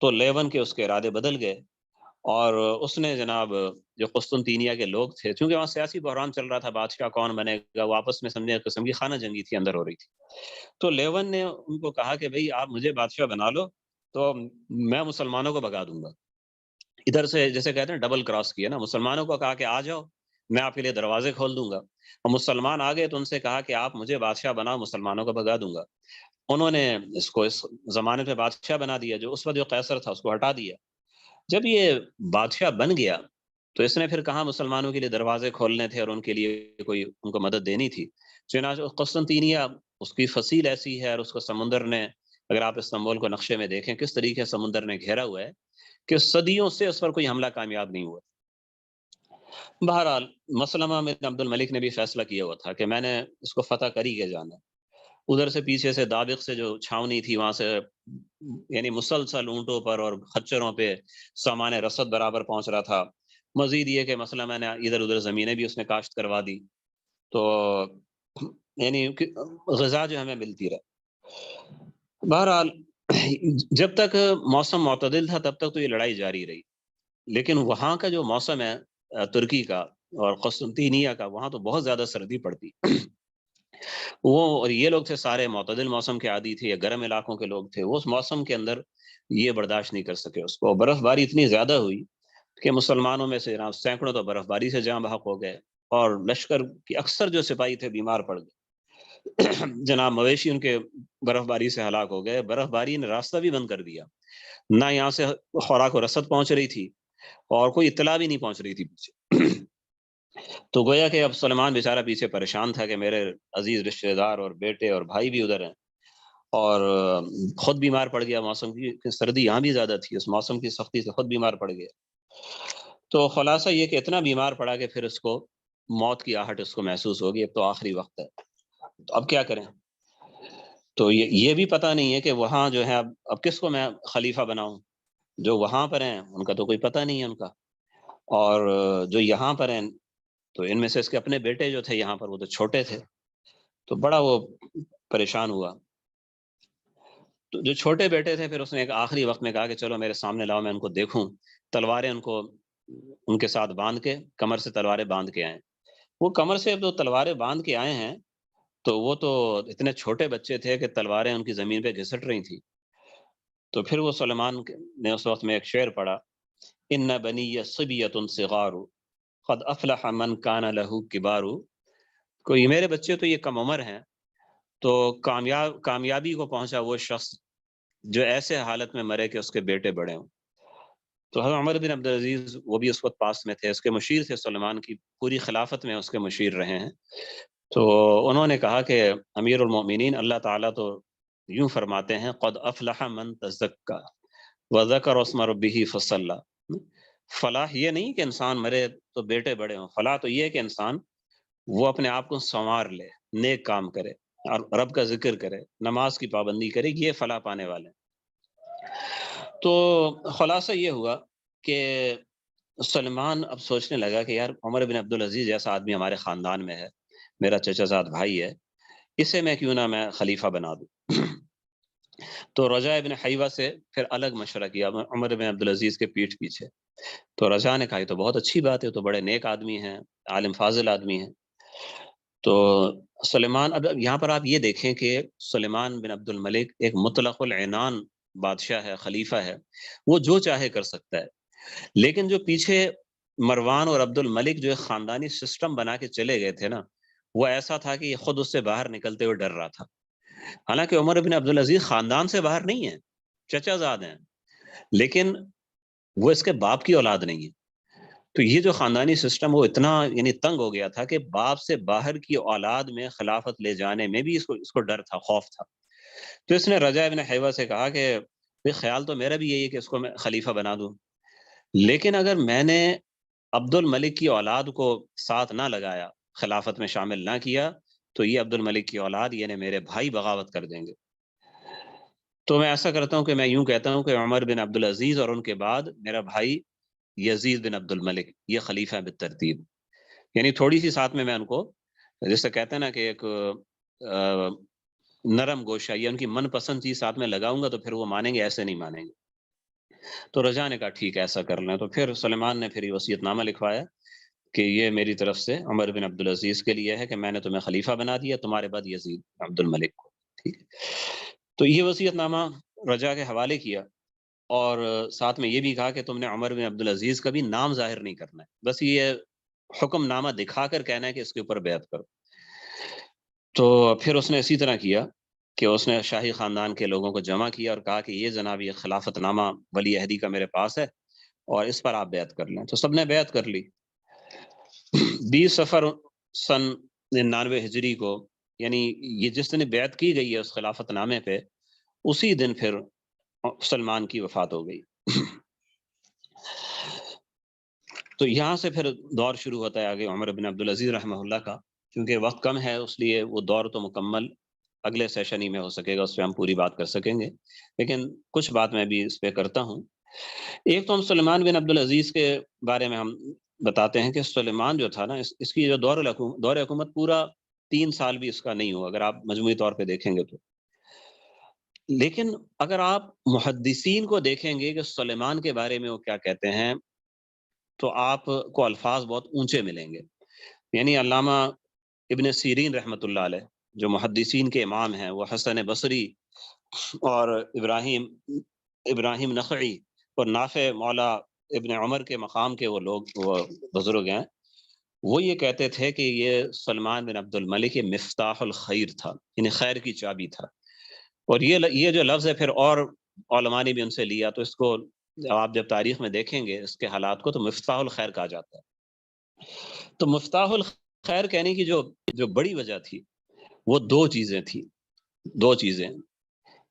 تو لیون کے اس کے ارادے بدل گئے، اور اس نے جناب جو قسطنطینیہ کے لوگ تھے، چونکہ وہاں سیاسی بحران چل رہا تھا، بادشاہ کون بنے گا، وہ آپس میں سمجھے قسم کی خانہ جنگی تھی اندر ہو رہی تھی۔ تو لیون نے ان کو کہا کہ بھئی آپ مجھے بادشاہ بنا لو تو میں مسلمانوں کو بگا دوں گا۔ ادھر سے جیسے کہتے ہیں ڈبل کراس کیا نا، مسلمانوں کو کہا کہ آ جاؤ، میں آپ کے لیے دروازے کھول دوں گا، اور مسلمان آ گئے تو ان سے کہا کہ آپ مجھے بادشاہ بناؤ، مسلمانوں کو بگا دوں گا۔ انہوں نے اس کو اس زمانے پہ بادشاہ بنا دیا، جو اس وقت جو قیصر تھا اس کو ہٹا دیا۔ جب یہ بادشاہ بن گیا تو اس نے پھر کہاں مسلمانوں کے لیے دروازے کھولنے تھے اور ان کے لیے کوئی ان کو مدد دینی تھی۔ چنانچہ قسطنطینیہ، اس کی فصیل ایسی ہے، اور اس کو سمندر نے، اگر آپ استنبول کو نقشے میں دیکھیں کس طریقے سے سمندر نے گھیرا ہوا ہے، کہ صدیوں سے اس پر کوئی حملہ کامیاب نہیں ہوا۔ بہرحال مسلمہ بن عبد الملک نے بھی فیصلہ کیا ہوا تھا کہ میں نے اس کو فتح کر ہی کے جانا ہے۔ ادھر سے پیچھے سے دابق سے جو چھاونی تھی وہاں سے یعنی مسلسل اونٹوں پر اور خچروں پہ سامان رسد برابر پہنچ رہا تھا۔ مزید یہ کہ مسئلہ میں نے ادھر ادھر زمینیں بھی اس نے کاشت کروا دی، تو یعنی غذا جو ہمیں ملتی رہے۔ بہرحال جب تک موسم معتدل تھا تب تک تو یہ لڑائی جاری رہی، لیکن وہاں کا جو موسم ہے ترکی کا اور قسطنطینیہ کا، وہاں تو بہت زیادہ سردی پڑتی۔ وہ اور یہ لوگ تھے سارے معتدل موسم کے عادی تھے، یا گرم علاقوں کے لوگ تھے، وہ اس موسم کے اندر یہ برداشت نہیں کر سکے اس کو۔ برف باری اتنی زیادہ ہوئی کہ مسلمانوں میں سے جناب سینکڑوں تو برف باری سے جاں بحق ہو گئے، اور لشکر کی اکثر جو سپاہی تھے بیمار پڑ گئے۔ جناب مویشی ان کے برف باری سے ہلاک ہو گئے، برف باری نے راستہ بھی بند کر دیا، نہ یہاں سے خوراک و رسد پہنچ رہی تھی، اور کوئی اطلاع بھی نہیں پہنچ رہی تھی پیچھے۔ تو گویا کہ اب سلمان بیچارہ پیچھے پریشان تھا کہ میرے عزیز رشتہ دار اور بیٹے اور بھائی بھی ادھر ہیں، اور خود بیمار پڑ گیا، موسم کی سردی یہاں بھی زیادہ تھی، اس موسم کی سختی سے خود بیمار پڑ گیا۔ تو خلاصہ یہ کہ اتنا بیمار پڑا کہ پھر اس کو موت کی آہٹ اس کو محسوس ہوگی، اب تو آخری وقت ہے، تو اب کیا کریں۔ تو یہ بھی پتہ نہیں ہے کہ وہاں جو ہے اب کس کو میں خلیفہ بناؤں، جو وہاں پر ہیں ان کا تو کوئی پتہ نہیں ہے ان کا، اور جو یہاں پر ہیں تو ان میں سے اس کے اپنے بیٹے جو تھے یہاں پر وہ تو چھوٹے تھے، تو بڑا وہ پریشان ہوا۔ تو جو چھوٹے بیٹے تھے پھر اس نے ایک آخری وقت میں کہا کہ چلو میرے سامنے لاؤ میں ان کو دیکھوں، تلواریں ان کو ان کے ساتھ باندھ کے، کمر سے تلواریں باندھ کے آئیں۔ وہ کمر سے جو تلواریں باندھ کے آئے ہیں تو وہ تو اتنے چھوٹے بچے تھے کہ تلواریں ان کی زمین پہ گھسٹ رہی تھیں۔ تو پھر وہ سلیمان نے اس وقت میں ایک شعر پڑھا، ان بنی صبیۃ صغار قد افلح من کان لہ کبار، کوئی میرے بچے تو یہ کم عمر ہیں، تو کامیابی کو پہنچا وہ شخص جو ایسے حالت میں مرے کہ اس کے بیٹے بڑے ہوں۔ تو حضرت عمر بن عبدالعزیز وہ بھی اس وقت پاس میں تھے، اس کے مشیر تھے، سلیمان کی پوری خلافت میں اس کے مشیر رہے ہیں۔ تو انہوں نے کہا کہ امیر المومنین، اللہ تعالیٰ تو یوں فرماتے ہیں قد افلح من تزکا وذکر اسم ربہ فصلی۔ فلاح یہ نہیں کہ انسان مرے تو بیٹے بڑے ہوں، فلاح تو یہ ہے کہ انسان وہ اپنے آپ کو سنوار لے، نیک کام کرے اور رب کا ذکر کرے، نماز کی پابندی کرے، یہ فلاح پانے والے ہیں۔ تو خلاصہ یہ ہوا کہ سلمان اب سوچنے لگا کہ یار عمر بن عبدالعزیز جیسا آدمی ہمارے خاندان میں ہے، میرا چچا زاد بھائی ہے، اسے میں کیوں نہ میں خلیفہ بنا دوں۔ تو رجا ابن حیوہ سے پھر الگ مشورہ کیا عمر بن عبدالعزیز کے پیٹھ پیچھے۔ تو رجا نے کہا یہ تو بہت اچھی بات ہے، تو بڑے نیک آدمی ہیں، عالم فاضل آدمی ہیں۔ تو سلیمان، اب یہاں پر آپ یہ دیکھیں کہ سلیمان بن عبد الملک ایک مطلق العنان بادشاہ ہے، خلیفہ ہے، وہ جو چاہے کر سکتا ہے، لیکن جو پیچھے مروان اور عبد الملک جو ایک خاندانی سسٹم بنا کے چلے گئے تھے نا، وہ ایسا تھا کہ یہ خود اس سے باہر نکلتے ہوئے ڈر رہا تھا۔ حالانکہ عمر بن عبدالعزیز خاندان سے باہر نہیں ہے، چچا زاد ہیں، لیکن وہ اس کے باپ کی اولاد نہیں ہے۔ تو یہ جو خاندانی سسٹم وہ اتنا یعنی تنگ ہو گیا تھا کہ باپ سے باہر کی اولاد میں خلافت لے جانے میں بھی اس کو ڈر تھا، خوف تھا۔ تو اس نے رجا ابن حیوہ سے کہا کہ خیال تو میرا بھی یہی ہے کہ اس کو میں خلیفہ بنا دوں، لیکن اگر میں نے عبد الملک کی اولاد کو ساتھ نہ لگایا، خلافت میں شامل نہ کیا، تو یہ عبد الملک کی اولاد یعنی میرے بھائی بغاوت کر دیں گے۔ تو میں ایسا کرتا ہوں کہ میں یوں کہتا ہوں کہ عمر بن عبدالعزیز اور ان کے بعد میرا بھائی یزید بن عبد الملک یہ خلیفہ ہے بالترتیب۔ یعنی تھوڑی سی ساتھ میں ان کو جیسے کہتے ہیں نا کہ ایک نرم گوشہ یا ان کی من پسند چیز ساتھ میں لگاؤں گا تو پھر وہ مانیں گے، ایسے نہیں مانیں گے۔ تو رجا نے کہا ٹھیک ہے ایسا کر لیں۔ تو پھر سلیمان نے پھر یہ وصیت نامہ لکھوایا کہ یہ میری طرف سے عمر بن عبدالعزیز کے لیے ہے کہ میں نے تمہیں خلیفہ بنا دیا، تمہارے بعد یزید عبد الملک کو، ٹھیک ہے۔ تو یہ وصیت نامہ رجا کے حوالے کیا، اور ساتھ میں یہ بھی کہا کہ تم نے عمر بن عبدالعزیز کا بھی نام ظاہر نہیں کرنا ہے، بس یہ حکم نامہ دکھا کر کہنا ہے کہ اس کے اوپر بیعت کرو۔ تو پھر اس نے اسی طرح کیا کہ اس نے شاہی خاندان کے لوگوں کو جمع کیا اور کہا کہ یہ جناب یہ خلافت نامہ ولی عہدی کا میرے پاس ہے اور اس پر آپ بیعت کر لیں۔ تو سب نے بیعت کر لی۔ 20 صفر سن 99 ہجری کو، یعنی یہ جس دن بیعت کی گئی ہے اس خلافت نامے پہ، اسی دن پھر سلمان کی وفات ہو گئی۔ تو یہاں سے پھر دور شروع ہوتا ہے آگے عمر بن عبدالعزیز رحمہ اللہ کا۔ کیونکہ وقت کم ہے اس لیے وہ دور تو مکمل اگلے سیشن ہی میں ہو سکے گا، اس پہ ہم پوری بات کر سکیں گے، لیکن کچھ بات میں بھی اس پہ کرتا ہوں۔ ایک تو ہم سلیمان بن عبدالعزیز کے بارے میں ہم بتاتے ہیں کہ سلیمان جو تھا نا، اس کی جو دور حکومت پورا 3 سال بھی اس کا نہیں ہوا اگر آپ مجموعی طور پہ دیکھیں گے تو۔ لیکن اگر آپ محدثین کو دیکھیں گے کہ سلیمان کے بارے میں وہ کیا کہتے ہیں، تو آپ کو الفاظ بہت اونچے ملیں گے۔ یعنی علامہ ابن سیرین رحمۃ اللہ علیہ جو محدثین کے امام ہیں، وہ حسن بصری اور ابراہیم نخعی اور نافع مولا ابن عمر کے مقام کے وہ لوگ، وہ بزرگ ہیں، وہ یہ کہتے تھے کہ یہ سلمان بن عبد الملک یہ مفتاح الخیر تھا، یعنی خیر کی چابی تھا۔ اور یہ جو لفظ ہے پھر اور علماء نے بھی ان سے لیا، تو اس کو آپ جب تاریخ میں دیکھیں گے اس کے حالات کو تو مفتاح الخیر کہا جاتا ہے۔ تو مفتاح الخیر کہنے کی جو بڑی وجہ تھی وہ 2 چیزیں تھیں، 2 چیزیں،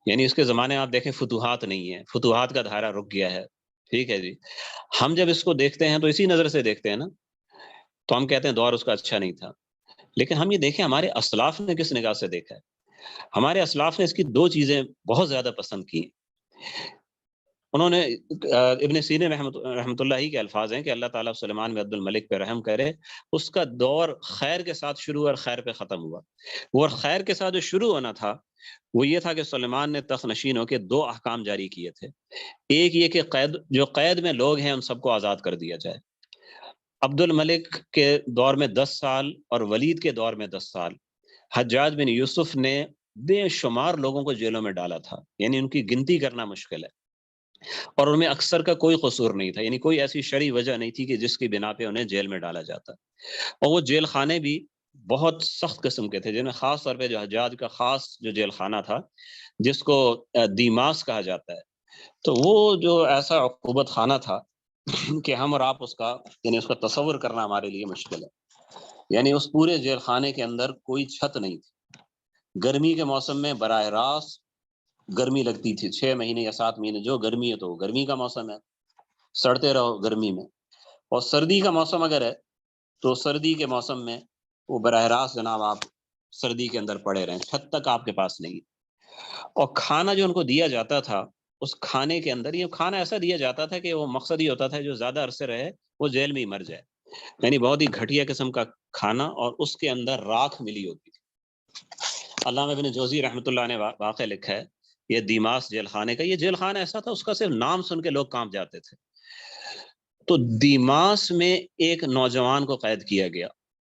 یعنی اس کے زمانے آپ دیکھیں فتوحات نہیں ہیں، فتوحات کا دھارا رک گیا ہے، ٹھیک ہے جی۔ ہم جب اس کو دیکھتے ہیں تو اسی نظر سے دیکھتے ہیں نا، تو ہم کہتے ہیں دور اس کا اچھا نہیں تھا، لیکن ہم یہ دیکھیں ہمارے اسلاف نے کس نگاہ سے دیکھا ہے۔ ہمارے اسلاف نے اس کی 2 چیزیں بہت زیادہ پسند کی۔ انہوں نے ابن سیرین رحمۃ اللہ کے الفاظ ہیں کہ اللہ تعالیٰ سلیمان بن عبد الملک پہ رحم کرے، اس کا دور خیر کے ساتھ شروع اور خیر پہ ختم ہوا۔ وہ خیر کے ساتھ جو شروع ہونا تھا وہ یہ تھا کہ سلیمان نے تخت نشین ہو کے 2 احکام جاری کیے تھے۔ ایک یہ کہ قید میں لوگ ہیں ان سب کو آزاد کر دیا جائے۔ عبد الملک کے دور میں 10 سال اور ولید کے دور میں 10 سال حجاج بن یوسف نے بے شمار لوگوں کو جیلوں میں ڈالا تھا، یعنی ان کی گنتی کرنا مشکل ہے، اور ان میں اکثر کا کوئی قصور نہیں تھا، یعنی کوئی ایسی شرعی وجہ نہیں تھی کہ جس کی بنا پہ انہیں جیل میں ڈالا جاتا۔ اور وہ جیل خانے بھی بہت سخت قسم کے تھے، جن میں خاص طور پہ جو حجاج کا خاص جو جیل خانہ تھا جس کو دیماس کہا جاتا ہے. تو وہ جو ایسا عقوبت خانہ تھا کہ ہم اور آپ اس کا تصور کرنا ہمارے لیے مشکل ہے. یعنی اس پورے جیل خانے کے اندر کوئی چھت نہیں تھی. گرمی کے موسم میں براہ راست گرمی لگتی تھی. 6 مہینے یا 7 مہینے جو گرمی ہے تو وہ گرمی کا موسم ہے، سڑتے رہو گرمی میں. اور سردی کا موسم اگر ہے تو سردی کے موسم میں وہ براہ راست جناب آپ سردی کے اندر پڑے رہیں، چھت تک آپ کے پاس نہیں. اور کھانا جو ان کو دیا جاتا تھا، اس کھانے کے اندر یہ کھانا ایسا دیا جاتا تھا کہ وہ مقصد یہ ہوتا تھا جو زیادہ عرصے رہے وہ جیل میں ہی مر جائے. یعنی بہت ہی گھٹیا قسم کا کھانا، اور اس کے اندر راکھ ملی ہوتی تھی. علامہ ابن جوزی رحمۃ اللہ نے واقعہ لکھا ہے یہ دیماس جیل خانے کا. یہ جیل خانہ ایسا تھا اس کا صرف نام سن کے لوگ کانپ جاتے تھے. تو دیماس میں ایک نوجوان کو قید کیا گیا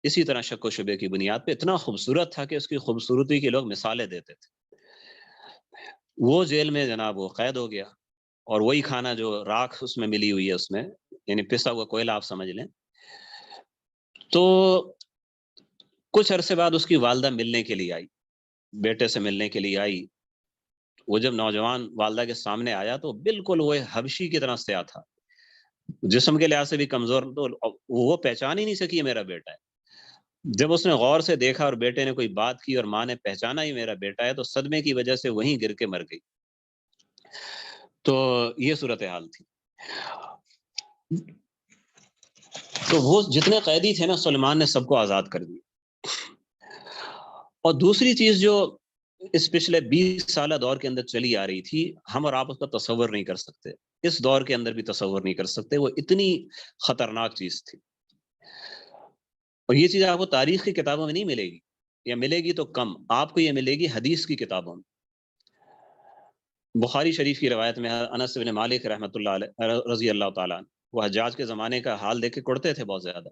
اسی طرح شک و شبے کی بنیاد پہ. اتنا خوبصورت تھا کہ اس کی خوبصورتی کی لوگ مثالیں دیتے تھے. وہ جیل میں جناب وہ قید ہو گیا، اور وہی کھانا جو راکھ اس میں ملی ہوئی ہے، اس میں یعنی پسا ہوا کوئلہ آپ سمجھ لیں. تو کچھ عرصے بعد اس کی والدہ ملنے کے لیے آئی، بیٹے سے ملنے کے لیے آئی. وہ جب نوجوان والدہ کے سامنے آیا تو بالکل وہ حبشی کی طرح سیاہ تھا، جسم کے لحاظ سے بھی کمزور. تو وہ پہچان ہی نہیں سکی یہ میرا بیٹا ہے. جب اس نے غور سے دیکھا اور بیٹے نے کوئی بات کی اور ماں نے پہچانا ہی میرا بیٹا ہے، تو صدمے کی وجہ سے وہیں گر کے مر گئی. تو یہ صورتحال تھی. تو وہ جتنے قیدی تھے نا، سلیمان نے سب کو آزاد کر دیا. اور دوسری چیز جو اس پچھلے 20 سالہ دور کے اندر چلی آ رہی تھی، ہم اور آپ اس کا تصور نہیں کر سکتے، اس دور کے اندر بھی تصور نہیں کر سکتے. وہ اتنی خطرناک چیز تھی. اور یہ چیز آپ کو تاریخ کی کتابوں میں نہیں ملے گی، یا ملے گی تو کم. آپ کو یہ ملے گی حدیث کی کتابوں میں. بخاری شریف کی روایت میں انس بن مالک رحمۃ اللہ علیہ رضی اللہ تعالیٰ عنہ، وہ حجاج کے زمانے کا حال دیکھ کے کڑتے تھے بہت زیادہ.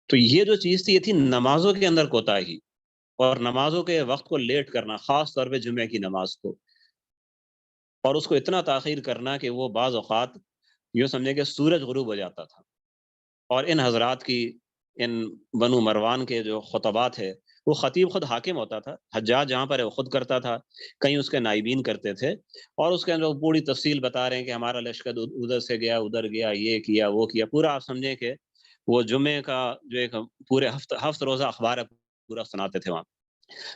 تو یہ جو چیز تھی یہ تھی نمازوں کے اندر کوتاہی، اور نمازوں کے وقت کو لیٹ کرنا، خاص طور پہ جمعہ کی نماز کو، اور اس کو اتنا تاخیر کرنا کہ وہ بعض اوقات یوں سمجھے کہ سورج غروب ہو جاتا تھا. اور ان حضرات کی، ان بنو مروان کے جو خطبات ہے، وہ خطیب خود حاکم ہوتا تھا. حجاج جہاں پر ہے وہ خود کرتا تھا، کہیں اس کے نائبین کرتے تھے. اور اس کے اندر وہ پوری تفصیل بتا رہے ہیں کہ ہمارا لشکر ادھر سے گیا، ادھر گیا، یہ کیا وہ کیا. پورا آپ سمجھیں کہ وہ جمعے کا جو ایک پورے ہفت روزہ اخبار ہے پورا سناتے تھے وہاں،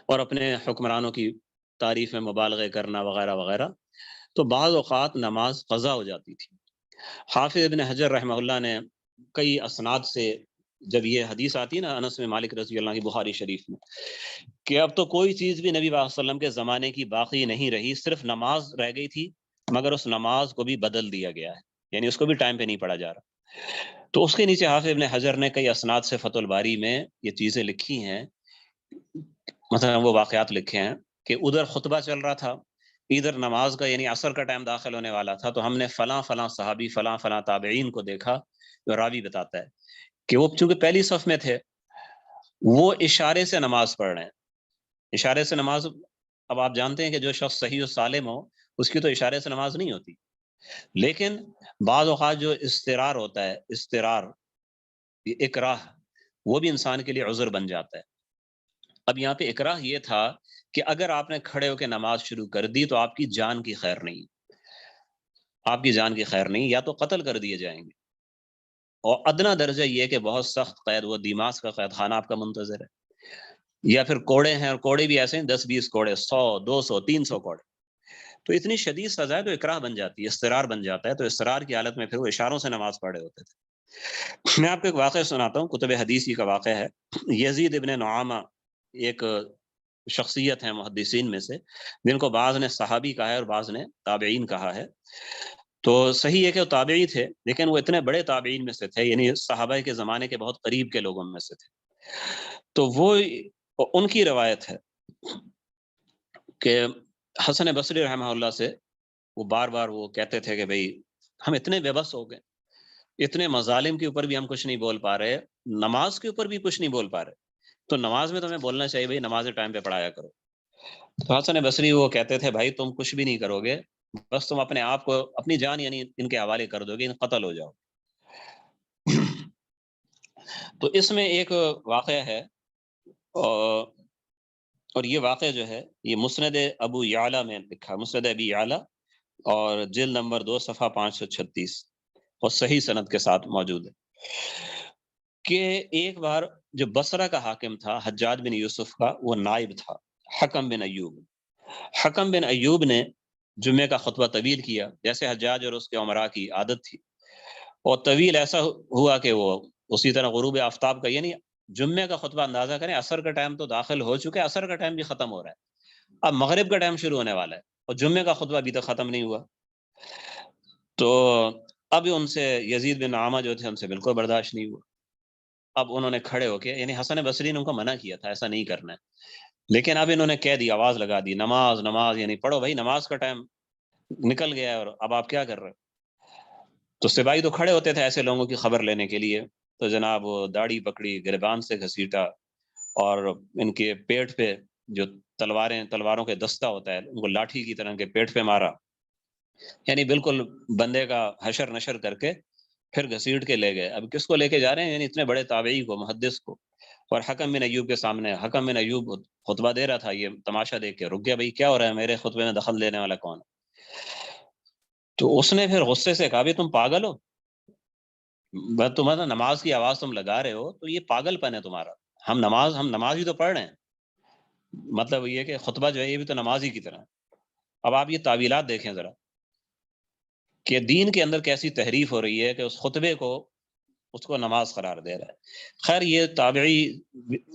اور اپنے حکمرانوں کی تعریف میں مبالغے کرنا وغیرہ وغیرہ. تو بعض اوقات نماز قضا ہو جاتی تھی. حافظ ابن حجر رحمہ اللہ نے کئی اسناد سے جب یہ حدیث آتی ہے نا انس میں مالک رضی اللہ کی بخاری شریف میں، کہ اب تو کوئی چیز بھی نبی صلی اللہ علیہ وسلم کے زمانے کی باقی نہیں رہی، صرف نماز رہ گئی تھی، مگر اس نماز کو بھی بدل دیا گیا ہے، یعنی اس کو بھی ٹائم پہ نہیں پڑھا جا رہا. تو اس کے نیچے حافظ ابن حجر نے کئی اسناد سے فتح الباری میں یہ چیزیں لکھی ہیں. مثلا وہ واقعات لکھے ہیں کہ ادھر خطبہ چل رہا تھا، ادھر نماز کا یعنی عصر کا ٹائم داخل ہونے والا تھا، تو ہم نے فلاں فلاں صحابی فلاں فلاں تابعین کو دیکھا. جو راوی بتاتا ہے کہ وہ چونکہ پہلی صف میں تھے، وہ اشارے سے نماز پڑھ رہے ہیں. اشارے سے نماز، اب آپ جانتے ہیں کہ جو شخص صحیح و سالم ہو اس کی تو اشارے سے نماز نہیں ہوتی، لیکن بعض اوقات جو اضطرار ہوتا ہے، اضطرار اکراہ، وہ بھی انسان کے لیے عذر بن جاتا ہے. اب یہاں پہ اکراہ یہ تھا کہ اگر آپ نے کھڑے ہو کے نماز شروع کر دی تو آپ کی جان کی خیر نہیں، آپ کی جان کی خیر نہیں، یا تو قتل کر دیے جائیں گے. اور ادنا درجہ یہ کہ بہت سخت قید، وہ دیماس کا قید خانہ آپ کا منتظر ہے. یا پھر کوڑے ہیں، اور کوڑے بھی ایسے ہیں 10-20 کوڑے، 100 200 300 کوڑے. تو اتنی شدید سزا ہے تو اکراہ بن جاتی ہے، اضطرار بن جاتا ہے. تو اضطرار کی حالت میں پھر وہ اشاروں سے نماز پڑھے ہوتے تھے. میں آپ کو ایک واقعہ سناتا ہوں، کتب حدیثی کا واقعہ ہے. یزید ابن نعامہ ایک شخصیت ہے محدثین میں سے، جن کو بعض نے صحابی کہا ہے اور بعض نے تابعین کہا ہے. تو صحیح ہے کہ وہ تابعی تھے، لیکن وہ اتنے بڑے تابعین میں سے تھے، یعنی صحابہ کے زمانے کے بہت قریب کے لوگوں میں سے تھے. تو وہ ان کی روایت ہے کہ حسن بصری رحمہ اللہ سے وہ بار بار وہ کہتے تھے کہ بھئی ہم اتنے بے بس ہو گئے، اتنے مظالم کے اوپر بھی ہم کچھ نہیں بول پا رہے، نماز کے اوپر بھی کچھ نہیں بول پا رہے. تو نماز میں تمہیں بولنا چاہیے بھائی نماز ٹائم پہ پڑھایا کرو. تو حسن بصری وہ کہتے تھے بھائی تم کچھ بھی نہیں کرو گے، بس تم اپنے آپ کو، اپنی جان یعنی ان کے حوالے کر دو گے، ان قتل ہو جاؤ. تو اس میں ایک واقعہ ہے، اور یہ واقعہ جو ہے یہ مسند ابو یعلا میں لکھا، مسند ابی یعلا، اور جلد نمبر 2 صفحہ 536، اور صحیح سند کے ساتھ موجود ہے کہ ایک بار جو بصرہ کا حاکم تھا حجاج بن یوسف کا، وہ نائب تھا حکم بن ایوب۔ حکم بن ایوب نے جمعے کا خطبہ طویل کیا، جیسے حجاج اور اس کے عمراء کی عادت تھی، اور طویل ایسا ہوا کہ وہ اسی طرح غروب آفتاب کا، یعنی جمعے کا خطبہ اندازہ کریں، عصر کا ٹائم تو داخل ہو چکا ہے، عصر کا ٹائم بھی ختم ہو رہا ہے، اب مغرب کا ٹائم شروع ہونے والا ہے، اور جمعے کا خطبہ ابھی تک ختم نہیں ہوا۔ تو اب ان سے یزید بن عامہ جو تھے ان سے بالکل برداشت نہیں ہوا، اب انہوں نے کھڑے ہو کے، یعنی حسن بصری نے ان کو منع کیا تھا ایسا نہیں کرنا ہے، لیکن اب انہوں نے کہہ دی، آواز لگا دی، نماز نماز، یعنی پڑھو بھائی، نماز کا ٹائم نکل گیا ہے، اور اب آپ کیا کر رہے ہو؟ تو سپاہی تو کھڑے ہوتے تھے ایسے لوگوں کی خبر لینے کے لیے، تو جناب وہ داڑھی پکڑی، گریبان سے گھسیٹا، اور ان کے پیٹ پہ جو تلواروں کے دستہ ہوتا ہے، ان کو لاٹھی کی طرح کے پیٹ پہ مارا، یعنی بالکل بندے کا حشر نشر کر کے پھر گھسیٹ کے لے گئے۔ اب کس کو لے کے جا رہے ہیں؟ یعنی اتنے بڑے تابعی کو، محدث کو، اور حکم بن ایوب کے سامنے۔ حکم بن ایوب خطبہ دے رہا تھا، یہ تماشا دیکھ کے رک گیا، بھائی کیا ہو رہا ہے، میرے خطبے میں دخل دینے والا کون ہے؟ تو اس نے پھر غصے سے کہا، بھی تم پاگل ہو، تمہارا نماز کی آواز تم لگا رہے ہو تو یہ پاگل پن ہے تمہارا، ہم نماز ہی تو پڑھ رہے ہیں، مطلب یہ کہ خطبہ جو ہے یہ بھی تو نماز ہی کی طرح ہے۔ اب آپ یہ تعویلات دیکھیں ذرا کہ دین کے اندر کیسی تحریف ہو رہی ہے، کہ اس خطبے کو اس کو نماز قرار دے رہا ہے۔ خیر یہ تابعی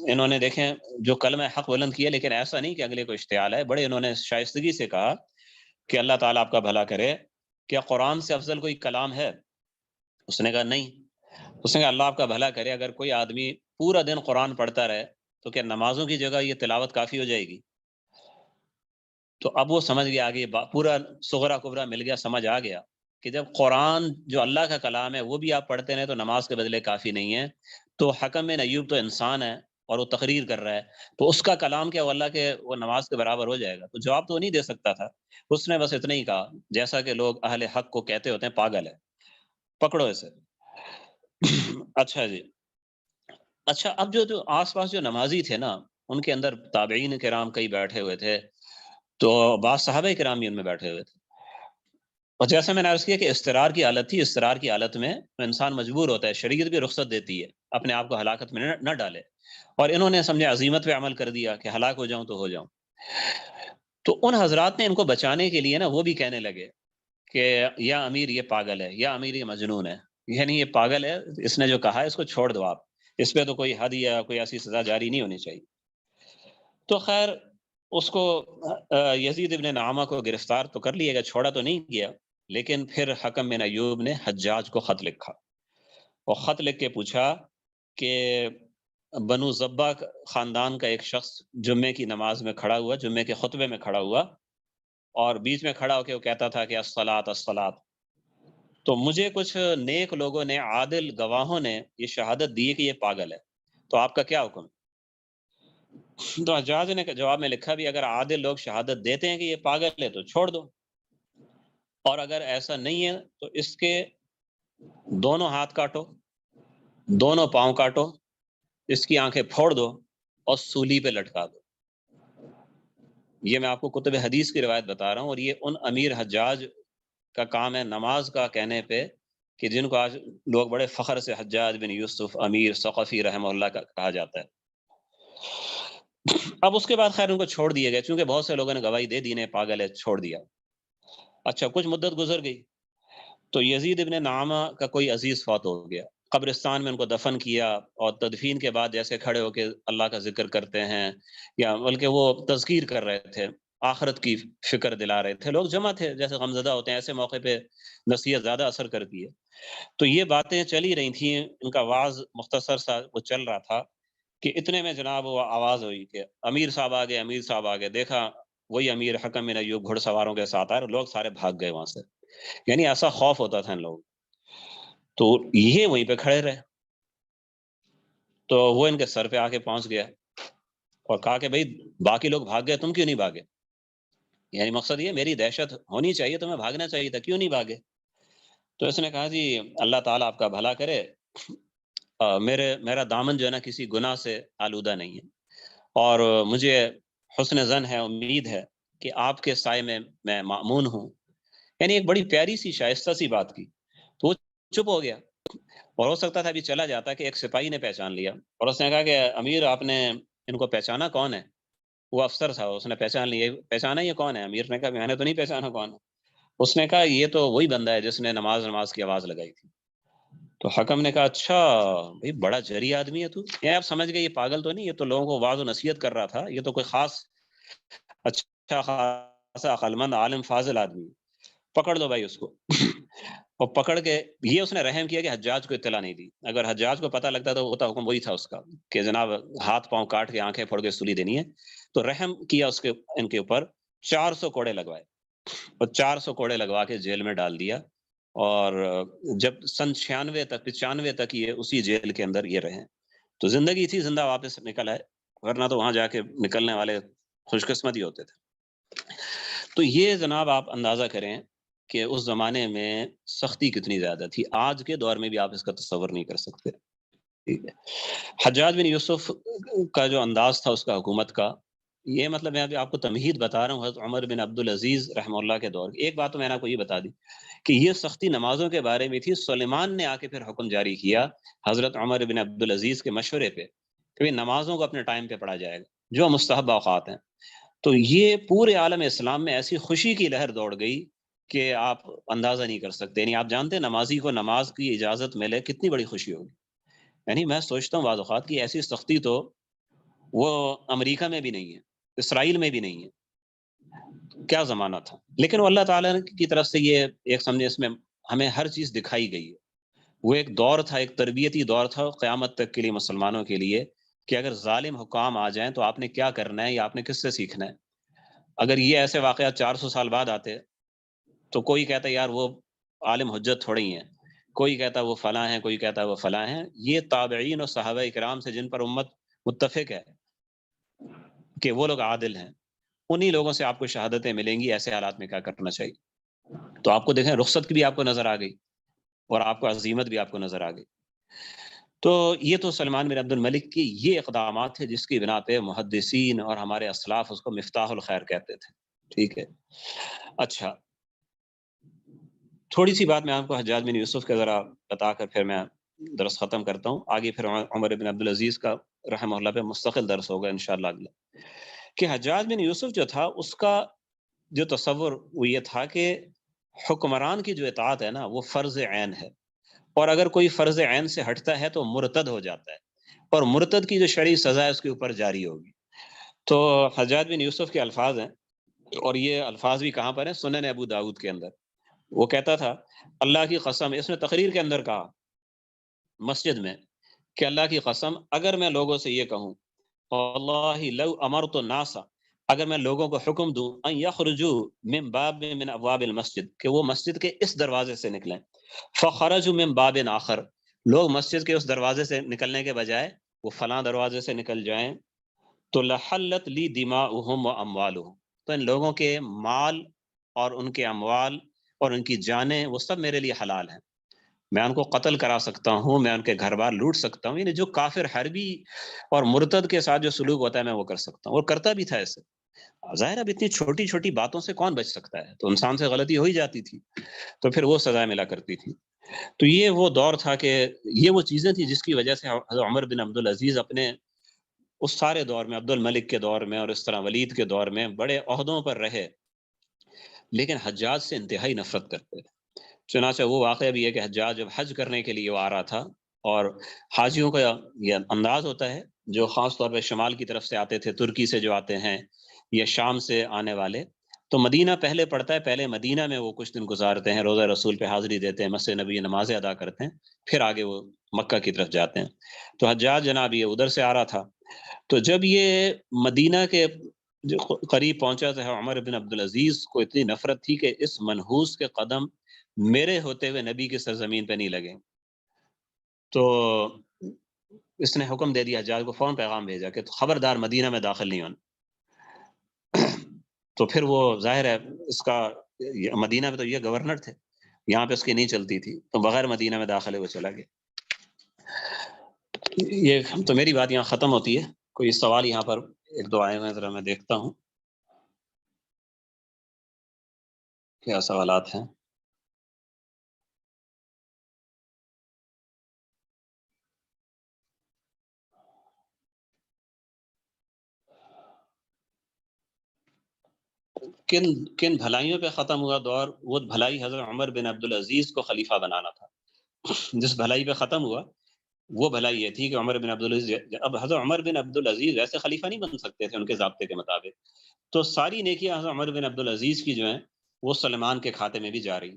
انہوں نے دیکھیں جو کلمہ حق بلند کیا، لیکن ایسا نہیں کہ اگلے کو اشتعال ہے، بڑے انہوں نے شائستگی سے کہا کہ اللہ تعالیٰ آپ کا بھلا کرے، کیا قرآن سے افضل کوئی کلام ہے؟ اس نے کہا نہیں۔ اس نے کہا اللہ آپ کا بھلا کرے، اگر کوئی آدمی پورا دن قرآن پڑھتا رہے تو کیا نمازوں کی جگہ یہ تلاوت کافی ہو جائے گی؟ تو اب وہ سمجھ گیا، آگے پورا صغرا کبرا مل گیا، سمجھ آ گیا کہ جب قرآن جو اللہ کا کلام ہے وہ بھی آپ پڑھتے رہے تو نماز کے بدلے کافی نہیں ہے، تو حکم بن ایوب تو انسان ہے اور وہ تقریر کر رہا ہے، تو اس کا کلام کیا وہ اللہ کے وہ نماز کے برابر ہو جائے گا؟ تو جواب تو وہ نہیں دے سکتا تھا، اس نے بس اتنا ہی کہا، جیسا کہ لوگ اہل حق کو کہتے ہوتے ہیں، پاگل ہے، پکڑو اسے۔ اچھا جی، اچھا اب جو آس پاس جو نمازی تھے نا، ان کے اندر تابعین کرام کئی بیٹھے ہوئے تھے، تو بعض صحابہ کرام بھی ان میں بیٹھے ہوئے تھے، اور جیسے میں نے عرض کیا کہ استرار کی حالت تھی، استرار کی حالت میں انسان مجبور ہوتا ہے، شریعت بھی رخصت دیتی ہے اپنے آپ کو ہلاکت میں نہ ڈالے، اور انہوں نے سمجھے عزیمت پہ عمل کر دیا کہ ہلاک ہو جاؤں تو ہو جاؤں۔ تو ان حضرات نے ان کو بچانے کے لیے نا وہ بھی کہنے لگے کہ یا امیر یہ پاگل ہے، یا امیر یہ مجنون ہے، یعنی یہ پاگل ہے، اس نے جو کہا ہے اس کو چھوڑ دو آپ، اس پہ تو کوئی حد یا کوئی ایسی سزا جاری نہیں ہونی چاہیے۔ تو خیر اس کو یزید ابن نعامہ کو گرفتار تو کر لیا گیا، چھوڑا تو نہیں گیا، لیکن پھر حکم بن ایوب نے حجاج کو خط لکھا، اور خط لکھ کے پوچھا کہ بنو زبا خاندان کا ایک شخص جمعے کی نماز میں کھڑا ہوا، جمعے کے خطبے میں کھڑا ہوا، اور بیچ میں کھڑا ہو کے وہ کہتا تھا کہ الصلاۃ الصلاۃ، تو مجھے کچھ نیک لوگوں نے، عادل گواہوں نے یہ شہادت دی کہ یہ پاگل ہے، تو آپ کا کیا حکم؟ تو حجاج نے جواب میں لکھا، بھی اگر عادل لوگ شہادت دیتے ہیں کہ یہ پاگل ہے تو چھوڑ دو، اور اگر ایسا نہیں ہے تو اس کے دونوں ہاتھ کاٹو، دونوں پاؤں کاٹو، اس کی آنکھیں پھوڑ دو، اور سولی پہ لٹکا دو۔ یہ میں آپ کو کتب حدیث کی روایت بتا رہا ہوں، اور یہ ان امیر حجاج کا کام ہے نماز کا کہنے پہ، کہ جن کو آج لوگ بڑے فخر سے حجاج بن یوسف امیر ثقفی رحمہ اللہ کا کہا جاتا ہے۔ اب اس کے بعد خیر ان کو چھوڑ دیا گیا، چونکہ بہت سے لوگوں نے گواہی دے دی نے پاگل ہے، چھوڑ دیا۔ اچھا کچھ مدت گزر گئی تو یزید ابن نعامہ کا کوئی عزیز فوت ہو گیا، قبرستان میں ان کو دفن کیا، اور تدفین کے بعد جیسے کھڑے ہو کے اللہ کا ذکر کرتے ہیں، یا بلکہ وہ تذکیر کر رہے تھے، آخرت کی فکر دلا رہے تھے، لوگ جمع تھے جیسے غمزدہ ہوتے ہیں، ایسے موقع پہ نصیحت زیادہ اثر کرتی ہے۔ تو یہ باتیں چلی رہی تھیں، ان کا وعظ مختصر سا وہ چل رہا تھا، کہ اتنے میں جناب وہ آواز ہوئی کہ امیر صاحب آ گئے، امیر صاحب آ گئے، دیکھا وہی امیر حکم بن ایوب گھڑ سواروں کے ساتھ آئے، لوگ سارے بھاگ گئے وہاں سے، یعنی ایسا خوف ہوتا تھا ان لوگ، تو یہ وہیں پہ کھڑے رہے، تو وہ ان کے سر پہ آ کے پہنچ گیا، اور کہا کہ بھئی باقی لوگ بھاگ گئے، تم کیوں نہیں بھاگے؟ یعنی مقصد یہ میری دہشت ہونی چاہیے، تمہیں بھاگنا چاہیے تھا، کیوں نہیں بھاگے؟ تو اس نے کہا جی اللہ تعالیٰ آپ کا بھلا کرے، میرا دامن جو ہے نا کسی گناہ سے آلودہ نہیں ہے، اور مجھے حسن زن ہے، امید ہے کہ آپ کے سائے میں مامون ہوں، یعنی ایک بڑی پیاری سی شائستہ سی بات کی. تو وہ چپ ہو گیا، اور ہو سکتا تھا ابھی چلا جاتا کہ ایک سپاہی نے پہچان لیا اور اس نے کہا کہ امیر آپ نے ان کو پہچانا کون ہے؟ وہ افسر تھا، اس نے پہچان لیا، پہچانا یہ کون ہے؟ امیر نے کہا میں نے تو نہیں پہچانا کون ہے. اس نے کہا یہ تو وہی بندہ ہے جس نے نماز کی آواز لگائی تھی. تو حکم نے کہا اچھا بھائی بڑا جری آدمی ہے تو، یہ آپ سمجھ گئے یہ پاگل تو نہیں، یہ تو لوگوں کو واعظ و نصیحت کر رہا تھا، یہ تو کوئی خاص اچھا خاصا عقلمند عالم فاضل آدمی، پکڑ دو بھائی اس کو. اور پکڑ کے یہ اس نے رحم کیا کہ حجاج کو اطلاع نہیں دی. اگر حجاج کو پتہ لگتا تو ہوتا حکم وہی تھا اس کا کہ جناب ہاتھ پاؤں کاٹ کے آنکھیں پھوڑ کے سولی دینی ہے. تو رحم کیا اس کے ان کے اوپر، 400 کوڑے لگوائے اور 400 کوڑے لگوا کے جیل میں ڈال دیا. اور جب سن 96 تک 95 تک یہ اسی جیل کے اندر یہ رہے. تو زندگی تھی زندہ واپس نکل آئے، ورنہ تو وہاں جا کے نکلنے والے خوش قسمت ہی ہوتے تھے. تو یہ جناب آپ اندازہ کریں کہ اس زمانے میں سختی کتنی زیادہ تھی، آج کے دور میں بھی آپ اس کا تصور نہیں کر سکتے. ٹھیک ہے. حجاج بن یوسف کا جو انداز تھا اس کا حکومت کا، یہ مطلب میں ابھی آپ کو تمہید بتا رہا ہوں حضرت عمر بن عبدالعزیز رحمہ اللہ کے دور کی. ایک بات تو میں نے آپ کو یہ بتا دی کہ یہ سختی نمازوں کے بارے میں تھی. سلیمان نے آ کے پھر حکم جاری کیا حضرت عمر بن عبدالعزیز کے مشورے پہ کہ نمازوں کو اپنے ٹائم پہ پڑھا جائے گا جو مستحب اوقات ہیں. تو یہ پورے عالم اسلام میں ایسی خوشی کی لہر دوڑ گئی کہ آپ اندازہ نہیں کر سکتے. یعنی آپ جانتے ہیں نمازی کو نماز کی اجازت ملے کتنی بڑی خوشی ہوگی. یعنی میں سوچتا ہوں بعض اوقات کی ایسی سختی تو وہ امریکہ میں بھی نہیں ہے، اسرائیل میں بھی نہیں ہے. کیا زمانہ تھا. لیکن وہ اللہ تعالیٰ کی طرف سے یہ ایک سمجھے اس میں ہمیں ہر چیز دکھائی گئی ہے. وہ ایک دور تھا، ایک تربیتی دور تھا قیامت تک کے لیے مسلمانوں کے لیے کہ اگر ظالم حکام آ جائیں تو آپ نے کیا کرنا ہے یا آپ نے کس سے سیکھنا ہے. اگر یہ ایسے واقعات 400 سال بعد آتے تو کوئی کہتا ہے یار وہ عالم حجت تھوڑی ہیں، کوئی کہتا ہے وہ فلاں ہیں، کوئی کہتا ہے وہ فلاں ہیں. یہ تابعین اور صحابہ اکرام سے جن پر امت متفق ہے کہ وہ لوگ عادل ہیں، انہی لوگوں سے آپ کو شہادتیں ملیں گی ایسے حالات میں کیا کرنا چاہیے. تو آپ کو دیکھیں رخصت کی بھی آپ کو نظر آ گئی اور آپ کو عزیمت بھی آپ کو نظر آ گئی. تو یہ تو سلمان بن عبد الملک کی یہ اقدامات تھے جس کی بنا پہ محدثین اور ہمارے اسلاف اس کو مفتاح الخیر کہتے تھے. ٹھیک ہے. اچھا تھوڑی سی بات میں آپ کو حجاج بن یوسف کا ذرا بتا کر پھر میں درس ختم کرتا ہوں. آگے پھر عمر بن عبدالعزیز کا رحمہ اللہ پہ مستقل درس ہوگا انشاءاللہ اگلا. کہ حجاج بن یوسف جو تھا اس کا جو تصور وہ یہ تھا کہ حکمران کی جو اطاعت ہے نا وہ فرض عین ہے، اور اگر کوئی فرض عین سے ہٹتا ہے تو مرتد ہو جاتا ہے، اور مرتد کی جو شرعی سزا ہے اس کے اوپر جاری ہوگی. تو حجاج بن یوسف کے الفاظ ہیں، اور یہ الفاظ بھی کہاں پر ہیں؟ سنن ابو داؤد کے اندر. وہ کہتا تھا اللہ کی قسم، اس نے تقریر کے اندر کہا مسجد میں کہ اللہ کی قسم اگر میں لوگوں سے یہ کہوں واللہ لو امرت الناس، اگر میں لوگوں کو حکم دوں ان یخرجوا من باب من ابواب المسجد کہ وہ مسجد کے اس دروازے سے نکلیں، فخرجوا من باب آخر، لوگ مسجد کے اس دروازے سے نکلنے کے بجائے وہ فلاں دروازے سے نکل جائیں، تو لحلت لی دماؤہم و اموالہم، تو ان لوگوں کے مال اور ان کے اموال اور ان کی جانیں وہ سب میرے لیے حلال ہیں. میں ان کو قتل کرا سکتا ہوں، میں ان کے گھر بار لوٹ سکتا ہوں. یعنی جو کافر حربی اور مرتد کے ساتھ جو سلوک ہوتا ہے میں وہ کر سکتا ہوں، اور کرتا بھی تھا ایسے. ظاہر اب اتنی چھوٹی چھوٹی باتوں سے کون بچ سکتا ہے، تو انسان سے غلطی ہو ہی جاتی تھی، تو پھر وہ سزائیں ملا کرتی تھی. تو یہ وہ دور تھا کہ یہ وہ چیزیں تھیں جس کی وجہ سے حضرت عمر بن عبدالعزیز اپنے اس سارے دور میں، عبد الملک کے دور میں اور اس طرح ولید کے دور میں بڑے عہدوں پر رہے، لیکن حجاج سے انتہائی نفرت کرتے تھے. چنانچہ وہ واقعہ بھی ہے کہ حجاج جب حج کرنے کے لیے وہ آ رہا تھا، اور حاجیوں کا یہ انداز ہوتا ہے جو خاص طور پہ شمال کی طرف سے آتے تھے، ترکی سے جو آتے ہیں یا شام سے آنے والے، تو مدینہ پہلے پڑتا ہے، پہلے مدینہ میں وہ کچھ دن گزارتے ہیں، روزہ رسول پہ حاضری دیتے ہیں، مسجد نبی نمازیں ادا کرتے ہیں، پھر آگے وہ مکہ کی طرف جاتے ہیں. تو حجاج جناب یہ ادھر سے آ رہا تھا. تو جب یہ مدینہ کے جو قریب پہنچا تھا، عمر بن عبدالعزیز کو اتنی نفرت تھی کہ اس منحوس کے قدم میرے ہوتے ہوئے نبی کی سرزمین پہ نہیں لگے. تو اس نے حکم دے دیا حجاج کو، فوراً پیغام بھیجا کہ خبردار مدینہ میں داخل نہیں ہونا. تو پھر وہ ظاہر ہے اس کا مدینہ میں تو یہ گورنر تھے، یہاں پہ اس کی نہیں چلتی تھی، تو بغیر مدینہ میں داخلے وہ چلا گیا. یہ تو میری بات یہاں ختم ہوتی ہے. کوئی سوال یہاں پر ایک دو آئے ہوئے ہیں، ذرا میں دیکھتا ہوں کیا سوالات ہیں. کن کن بھلائیوں پہ ختم ہوا دور؟ وہ بھلائی حضرت عمر بن عبدالعزیز کو خلیفہ بنانا تھا. جس بھلائی پہ ختم ہوا وہ بھلائی یہ تھی کہ عمر بن عبدالعزیز، اب حضرت عمر بن عبدالعزیز ویسے خلیفہ نہیں بن سکتے تھے ان کے ضابطے کے مطابق، تو ساری نیکیاں حضرت عمر بن عبدالعزیز کی جو ہیں وہ سلمان کے کھاتے میں بھی جا رہی.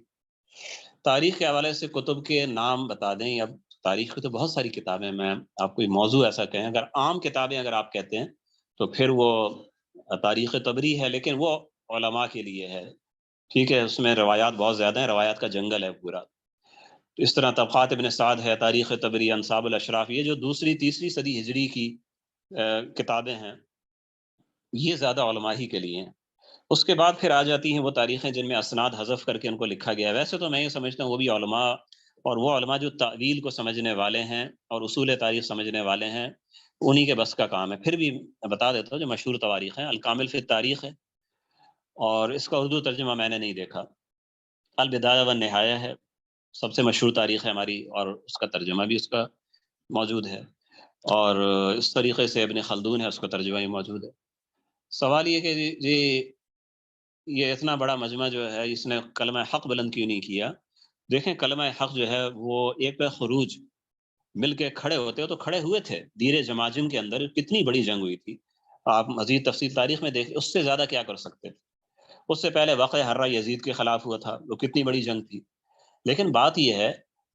تاریخ کے حوالے سے کتب کے نام بتا دیں. اب تاریخ کی تو بہت ساری کتابیں، میں آپ کوئی موضوع ایسا کہیں، اگر عام کتابیں اگر آپ کہتے ہیں تو پھر وہ تاریخ طبری ہے، لیکن وہ علماء کے لیے ہے، ٹھیک ہے، اس میں روایات بہت زیادہ ہیں، روایات کا جنگل ہے پورا. اس طرح طبقات ابن سعد ہے، تاریخ طبری، انصاب الاشراف، یہ جو دوسری تیسری صدی ہجری کی کتابیں ہیں یہ زیادہ علماء ہی کے لیے ہیں. اس کے بعد پھر آ جاتی ہیں وہ تاریخیں جن میں اسناد حذف کر کے ان کو لکھا گیا ہے. ویسے تو میں یہ سمجھتا ہوں وہ بھی علماء، اور وہ علماء جو تعویل کو سمجھنے والے ہیں اور اصول تاریخ سمجھنے والے ہیں، انہی کے بس کا کام ہے. پھر بھی بتا دیتا ہوں جو مشہور تواریخ ہیں، الکامل فی التاریخ ہے، اور اس کا اردو ترجمہ میں نے نہیں دیکھا. البدایہ والنہایہ ہے، سب سے مشہور تاریخ ہے ہماری، اور اس کا ترجمہ بھی اس کا موجود ہے. اور اس طریقے سے ابن خلدون ہے، اس کا ترجمہ بھی موجود ہے. سوال یہ کہ جی یہ اتنا بڑا مجمع جو ہے اس نے کلمہ حق بلند کیوں نہیں کیا؟ دیکھیں کلمہ حق جو ہے وہ ایک پہ خروج مل کے کھڑے ہوتے ہو تو کھڑے ہوئے تھے. دیر جماجم کے اندر کتنی بڑی جنگ ہوئی تھی، آپ مزید تفصیل تاریخ میں دیکھیں، اس سے زیادہ کیا کر سکتے تھے. اس سے پہلے واقعہ حرہ یزید کے خلاف ہوا تھا، وہ کتنی بڑی جنگ تھی. لیکن بات یہ ہے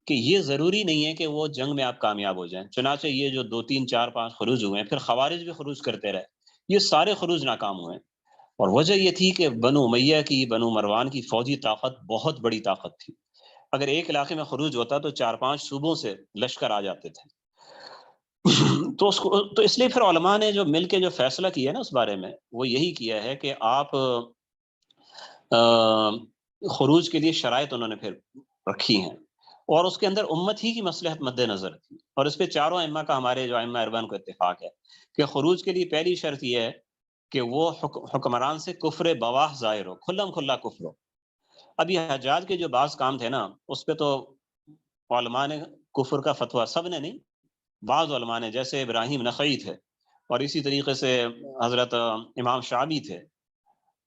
کہ یہ ضروری نہیں ہے کہ وہ جنگ میں آپ کامیاب ہو جائیں. چنانچہ یہ جو 2 3 4 5 خروج ہوئے ہیں، پھر خوارج بھی خروج کرتے رہے، یہ سارے خروج ناکام ہوئے. اور وجہ یہ تھی کہ بنو امیہ کی، بنو مروان کی فوجی طاقت بہت بڑی طاقت تھی. اگر ایک علاقے میں خروج ہوتا تو 4 5 صوبوں سے لشکر آ جاتے تھے. تو اس لیے پھر علماء نے جو مل کے جو فیصلہ کیا ہے نا اس بارے میں، وہ یہی کیا ہے کہ آپ خروج کے لیے شرائط انہوں نے پھر رکھی ہیں، اور اس کے اندر امت ہی کی مصلحت مد نظر تھی. اور اس پہ چاروں ائمہ کا، ہمارے جو ائمہ اربعین کو اتفاق ہے کہ خروج کے لیے پہلی شرط یہ ہے کہ وہ حکمران سے کفر بواح ظاہر ہو، کھلم کھلا کفر ہو. اب یہ حجاج کے جو بعض کام تھے نا، اس پہ تو علماء نے کفر کا فتویٰ، سب نے نہیں، بعض علماء نے، جیسے ابراہیم نخعی تھے، اور اسی طریقے سے حضرت امام شعبی تھے،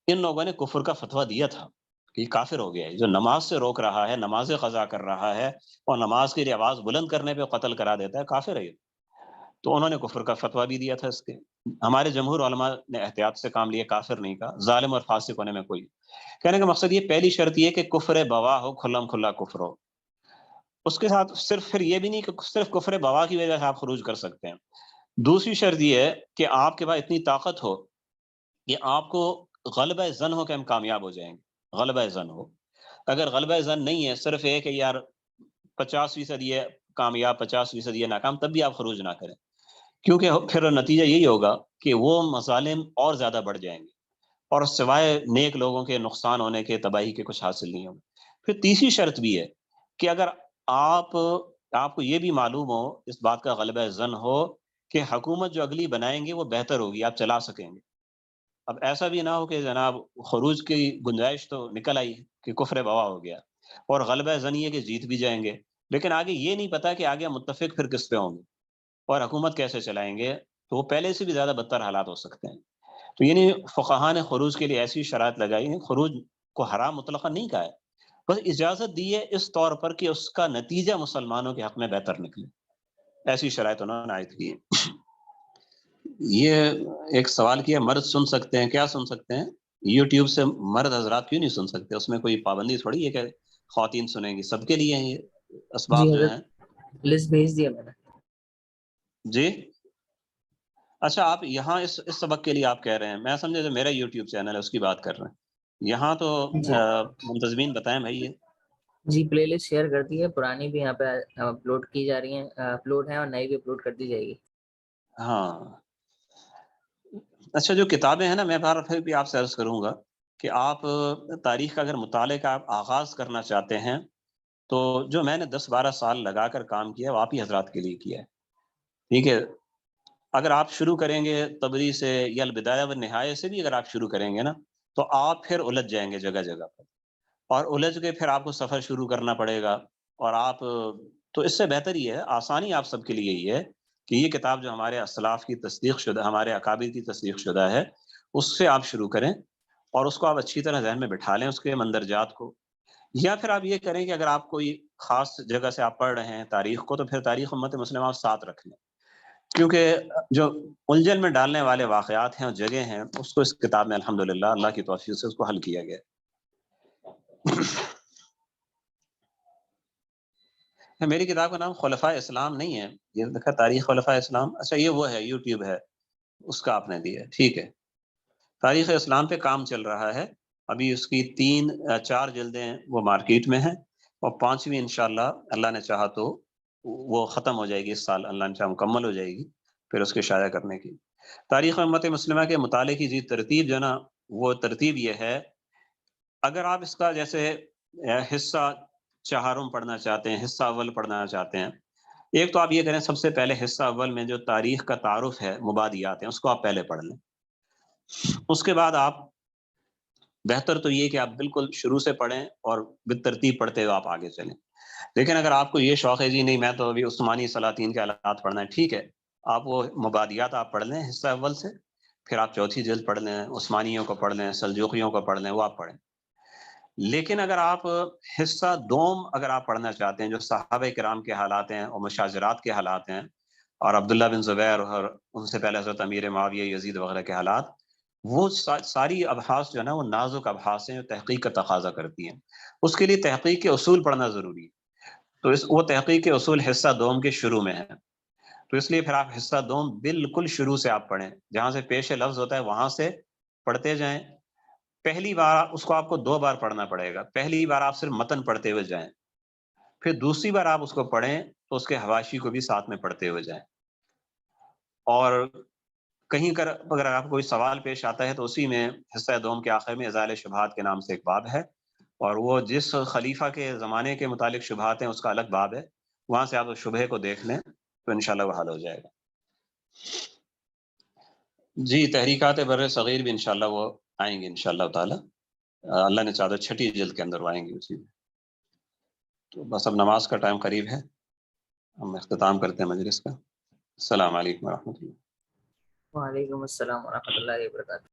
ان لوگوں نے کفر کا فتویٰ دیا تھا کہ یہ کافر ہو گیا ہے، جو نماز سے روک رہا ہے، نماز قضا کر رہا ہے اور نماز کے لیے آواز بلند کرنے پہ قتل کرا دیتا ہے، کافر ہے یہ. تو انہوں نے کفر کا فتویٰ بھی دیا تھا اس کے. ہمارے جمہور علماء نے احتیاط سے کام لیا، کافر نہیں کہا، ظالم اور فاسق ہونے میں کوئی. کہنے کا مقصد یہ پہلی شرط یہ کہ کفر بواح ہو، کھلم کھلا کفر ہو. اس کے ساتھ صرف پھر یہ بھی نہیں کہ صرف کفر بواح کی وجہ سے آپ خروج کر سکتے ہیں. دوسری شرط یہ ہے کہ آپ کے پاس اتنی طاقت ہو کہ آپ کو غلبہ زن ہو کہ ہم کامیاب ہو جائیں گے، غلبہ زن ہو. اگر غلبہ زن نہیں ہے، صرف یہ کہ یار 50% یہ کامیاب 50% یہ ناکام، تب بھی آپ خروج نہ کریں، کیونکہ پھر نتیجہ یہی ہوگا کہ وہ مظالم اور زیادہ بڑھ جائیں گے، اور سوائے نیک لوگوں کے نقصان ہونے کے، تباہی کے کچھ حاصل نہیں ہوگا. پھر تیسری شرط بھی ہے کہ اگر آپ کو یہ بھی معلوم ہو، اس بات کا غلبہ زن ہو کہ حکومت جو اگلی بنائیں گے وہ بہتر ہوگی، آپ چلا سکیں گے. اب ایسا بھی نہ ہو کہ جناب خروج کی گنجائش تو نکل آئی کہ کفر بواح ہو گیا، اور غلبہ زن یہ کہ جیت بھی جائیں گے، لیکن آگے یہ نہیں پتا کہ آگے متفق پھر کس پہ ہوں گے اور حکومت کیسے چلائیں گے، تو وہ پہلے سے بھی زیادہ بدتر حالات ہو سکتے ہیں. تو یعنی فقہاء نے خروج کے لیے ایسی شرائط لگائی ہیں، خروج کو حرام مطلقاً نہیں کہا ہے، بس اجازت دی ہے اس طور پر کہ اس کا نتیجہ مسلمانوں کے حق میں بہتر نکلے. ایسی شرائط انہوں نے عائد کی ہے. یہ ایک سوال کیا، مرد سن سکتے ہیں؟ کیا سن سکتے ہیں؟ یوٹیوب سے مرد حضرات کیوں نہیں سن سکتے؟ اس میں کوئی پابندی تھوڑی ہے کہ خواتین سنیں گی، سب کے لیے ہیں یہ
جی
اسباب جو ہیں.
حضرت لسٹ بھیج دیا میں نے.
جی اچھا، آپ یہاں اس سبق کے لیے آپ کہہ رہے ہیں، میں سمجھے جو میرا یوٹیوب چینل ہے اس کی بات کر رہے ہیں. یہاں تو
جی
منتظمین بتائیں بھائی. یہ
جی پلے لسٹ شیئر کر دی ہے، پرانی بھی یہاں پہ اپلوڈ کی جا رہی ہیں، اپلوڈ ہیں، اور نئی بھی اپلوڈ کر دی جائے گی.
ہاں اچھا، جو کتابیں ہیں نا، میں بار پھر بھی آپ سے عرض کروں گا کہ آپ تاریخ کا اگر مطالعے کا آپ آغاز کرنا چاہتے ہیں تو جو میں نے 10 12 سال لگا کر کام کیا وہ آپ ہی حضرات کے لیے کیا ہے، ٹھیک ہے. اگر آپ شروع کریں گے تبری سے یا البدایہ والنہایہ سے بھی اگر آپ شروع کریں گے نا تو آپ پھر الجھ جائیں گے جگہ جگہ پر، اور الجھ کے پھر آپ کو سفر شروع کرنا پڑے گا، اور آپ تو اس سے بہتر یہ ہے، آسانی آپ سب کے لیے یہ ہے کہ یہ کتاب جو ہمارے اسلاف کی تصدیق شدہ، ہمارے اکابر کی تصدیق شدہ ہے، اس سے آپ شروع کریں اور اس کو آپ اچھی طرح ذہن میں بٹھا لیں اس کے مندرجات کو. یا پھر آپ یہ کریں کہ اگر آپ کوئی خاص جگہ سے آپ پڑھ رہے ہیں تاریخ کو، تو پھر تاریخ امت مسلمہ آپ ساتھ رکھ لیں، کیونکہ جو الجھن میں ڈالنے والے واقعات ہیں اور جگہ ہیں اس کو اس کتاب میں الحمدللہ اللہ کی توفیق سے اس کو حل کیا گیا. میری کتاب کا نام خلفائے اسلام نہیں ہے، یہ لکھا تاریخ خلفائے اسلام. اچھا یہ وہ ہے یوٹیوب ہے اس کا آپ نے دیا، ٹھیک ہے. تاریخ اسلام پہ کام چل رہا ہے ابھی، اس کی 4 جلدیں وہ مارکیٹ میں ہیں، اور 5ویں انشاءاللہ اللہ نے چاہا تو وہ ختم ہو جائے گی اس سال، اللہ نے چاہا مکمل ہو جائے گی پھر اس کے شائع کرنے کی. تاریخ امت مسلمہ کے مطالعے کی جی ترتیب جو نا، وہ ترتیب یہ ہے، اگر آپ اس کا جیسے حصہ چہارم پڑھنا چاہتے ہیں، حصہ اول پڑھنا چاہتے ہیں، ایک تو آپ یہ کریں سب سے پہلے حصہ اول میں جو تاریخ کا تعارف ہے، مبادیات ہیں، اس کو آپ پہلے پڑھ لیں. اس کے بعد آپ بہتر تو یہ کہ آپ بالکل شروع سے پڑھیں اور بالترتیب پڑھتے ہوئے آپ آگے چلیں. لیکن اگر آپ کو یہ شوق ہے جی نہیں میں تو ابھی عثمانی سلاطین کے حالات پڑھنا ہے، ٹھیک ہے، آپ وہ مبادیات آپ پڑھ لیں حصہ اول سے، پھر آپ 4تھی جلد پڑھ لیں، عثمانیوں کو پڑھ لیں، سلجوقیوں کو پڑھ لیں، وہ آپ پڑھیں. لیکن اگر آپ حصہ دوم اگر آپ پڑھنا چاہتے ہیں جو صحابہ کرام کے حالات ہیں اور مشاجرات کے حالات ہیں، اور عبداللہ بن زبیر اور ان سے پہلے حضرت امیر معاویہ یزید وغیرہ کے حالات، وہ ساری ابحاث جو ہے نا وہ نازک ابحاث ہیں جو تحقیق کا تقاضا کرتی ہیں. اس کے لیے تحقیق کے اصول پڑھنا ضروری ہے، تو وہ تحقیق کے اصول حصہ دوم کے شروع میں ہیں. تو اس لیے پھر آپ حصہ دوم بالکل شروع سے آپ پڑھیں، جہاں سے پیش لفظ ہوتا ہے وہاں سے پڑھتے جائیں. پہلی بار اس کو آپ کو 2 بار پڑھنا پڑے گا، پہلی بار آپ صرف متن پڑھتے ہوئے جائیں، پھر دوسری بار آپ اس کو پڑھیں تو اس کے حواشی کو بھی ساتھ میں پڑھتے ہوئے جائیں. اور کہیں اگر آپ کو کوئی سوال پیش آتا ہے تو اسی میں حصہ دوم کے آخر میں ازالہ شبہات کے نام سے ایک باب ہے، اور وہ جس خلیفہ کے زمانے کے متعلق شبہات ہیں اس کا الگ باب ہے، وہاں سے آپ اس شبہے کو دیکھ لیں تو انشاءاللہ وہ حل ہو جائے گا. جی تحریکات بر صغیر بھی انشاءاللہ وہ آئیں گے انشاءاللہ تعالی، اللہ نے چاہا 6ٹھی جلد کے اندر وہ آئیں گے اسی میں. تو بس اب نماز کا ٹائم قریب ہے، ہم اختتام کرتے ہیں مجلس کا. السلام علیکم ورحمۃ اللہ.
وعلیکم السلام ورحمۃ اللہ وبرکاتہ.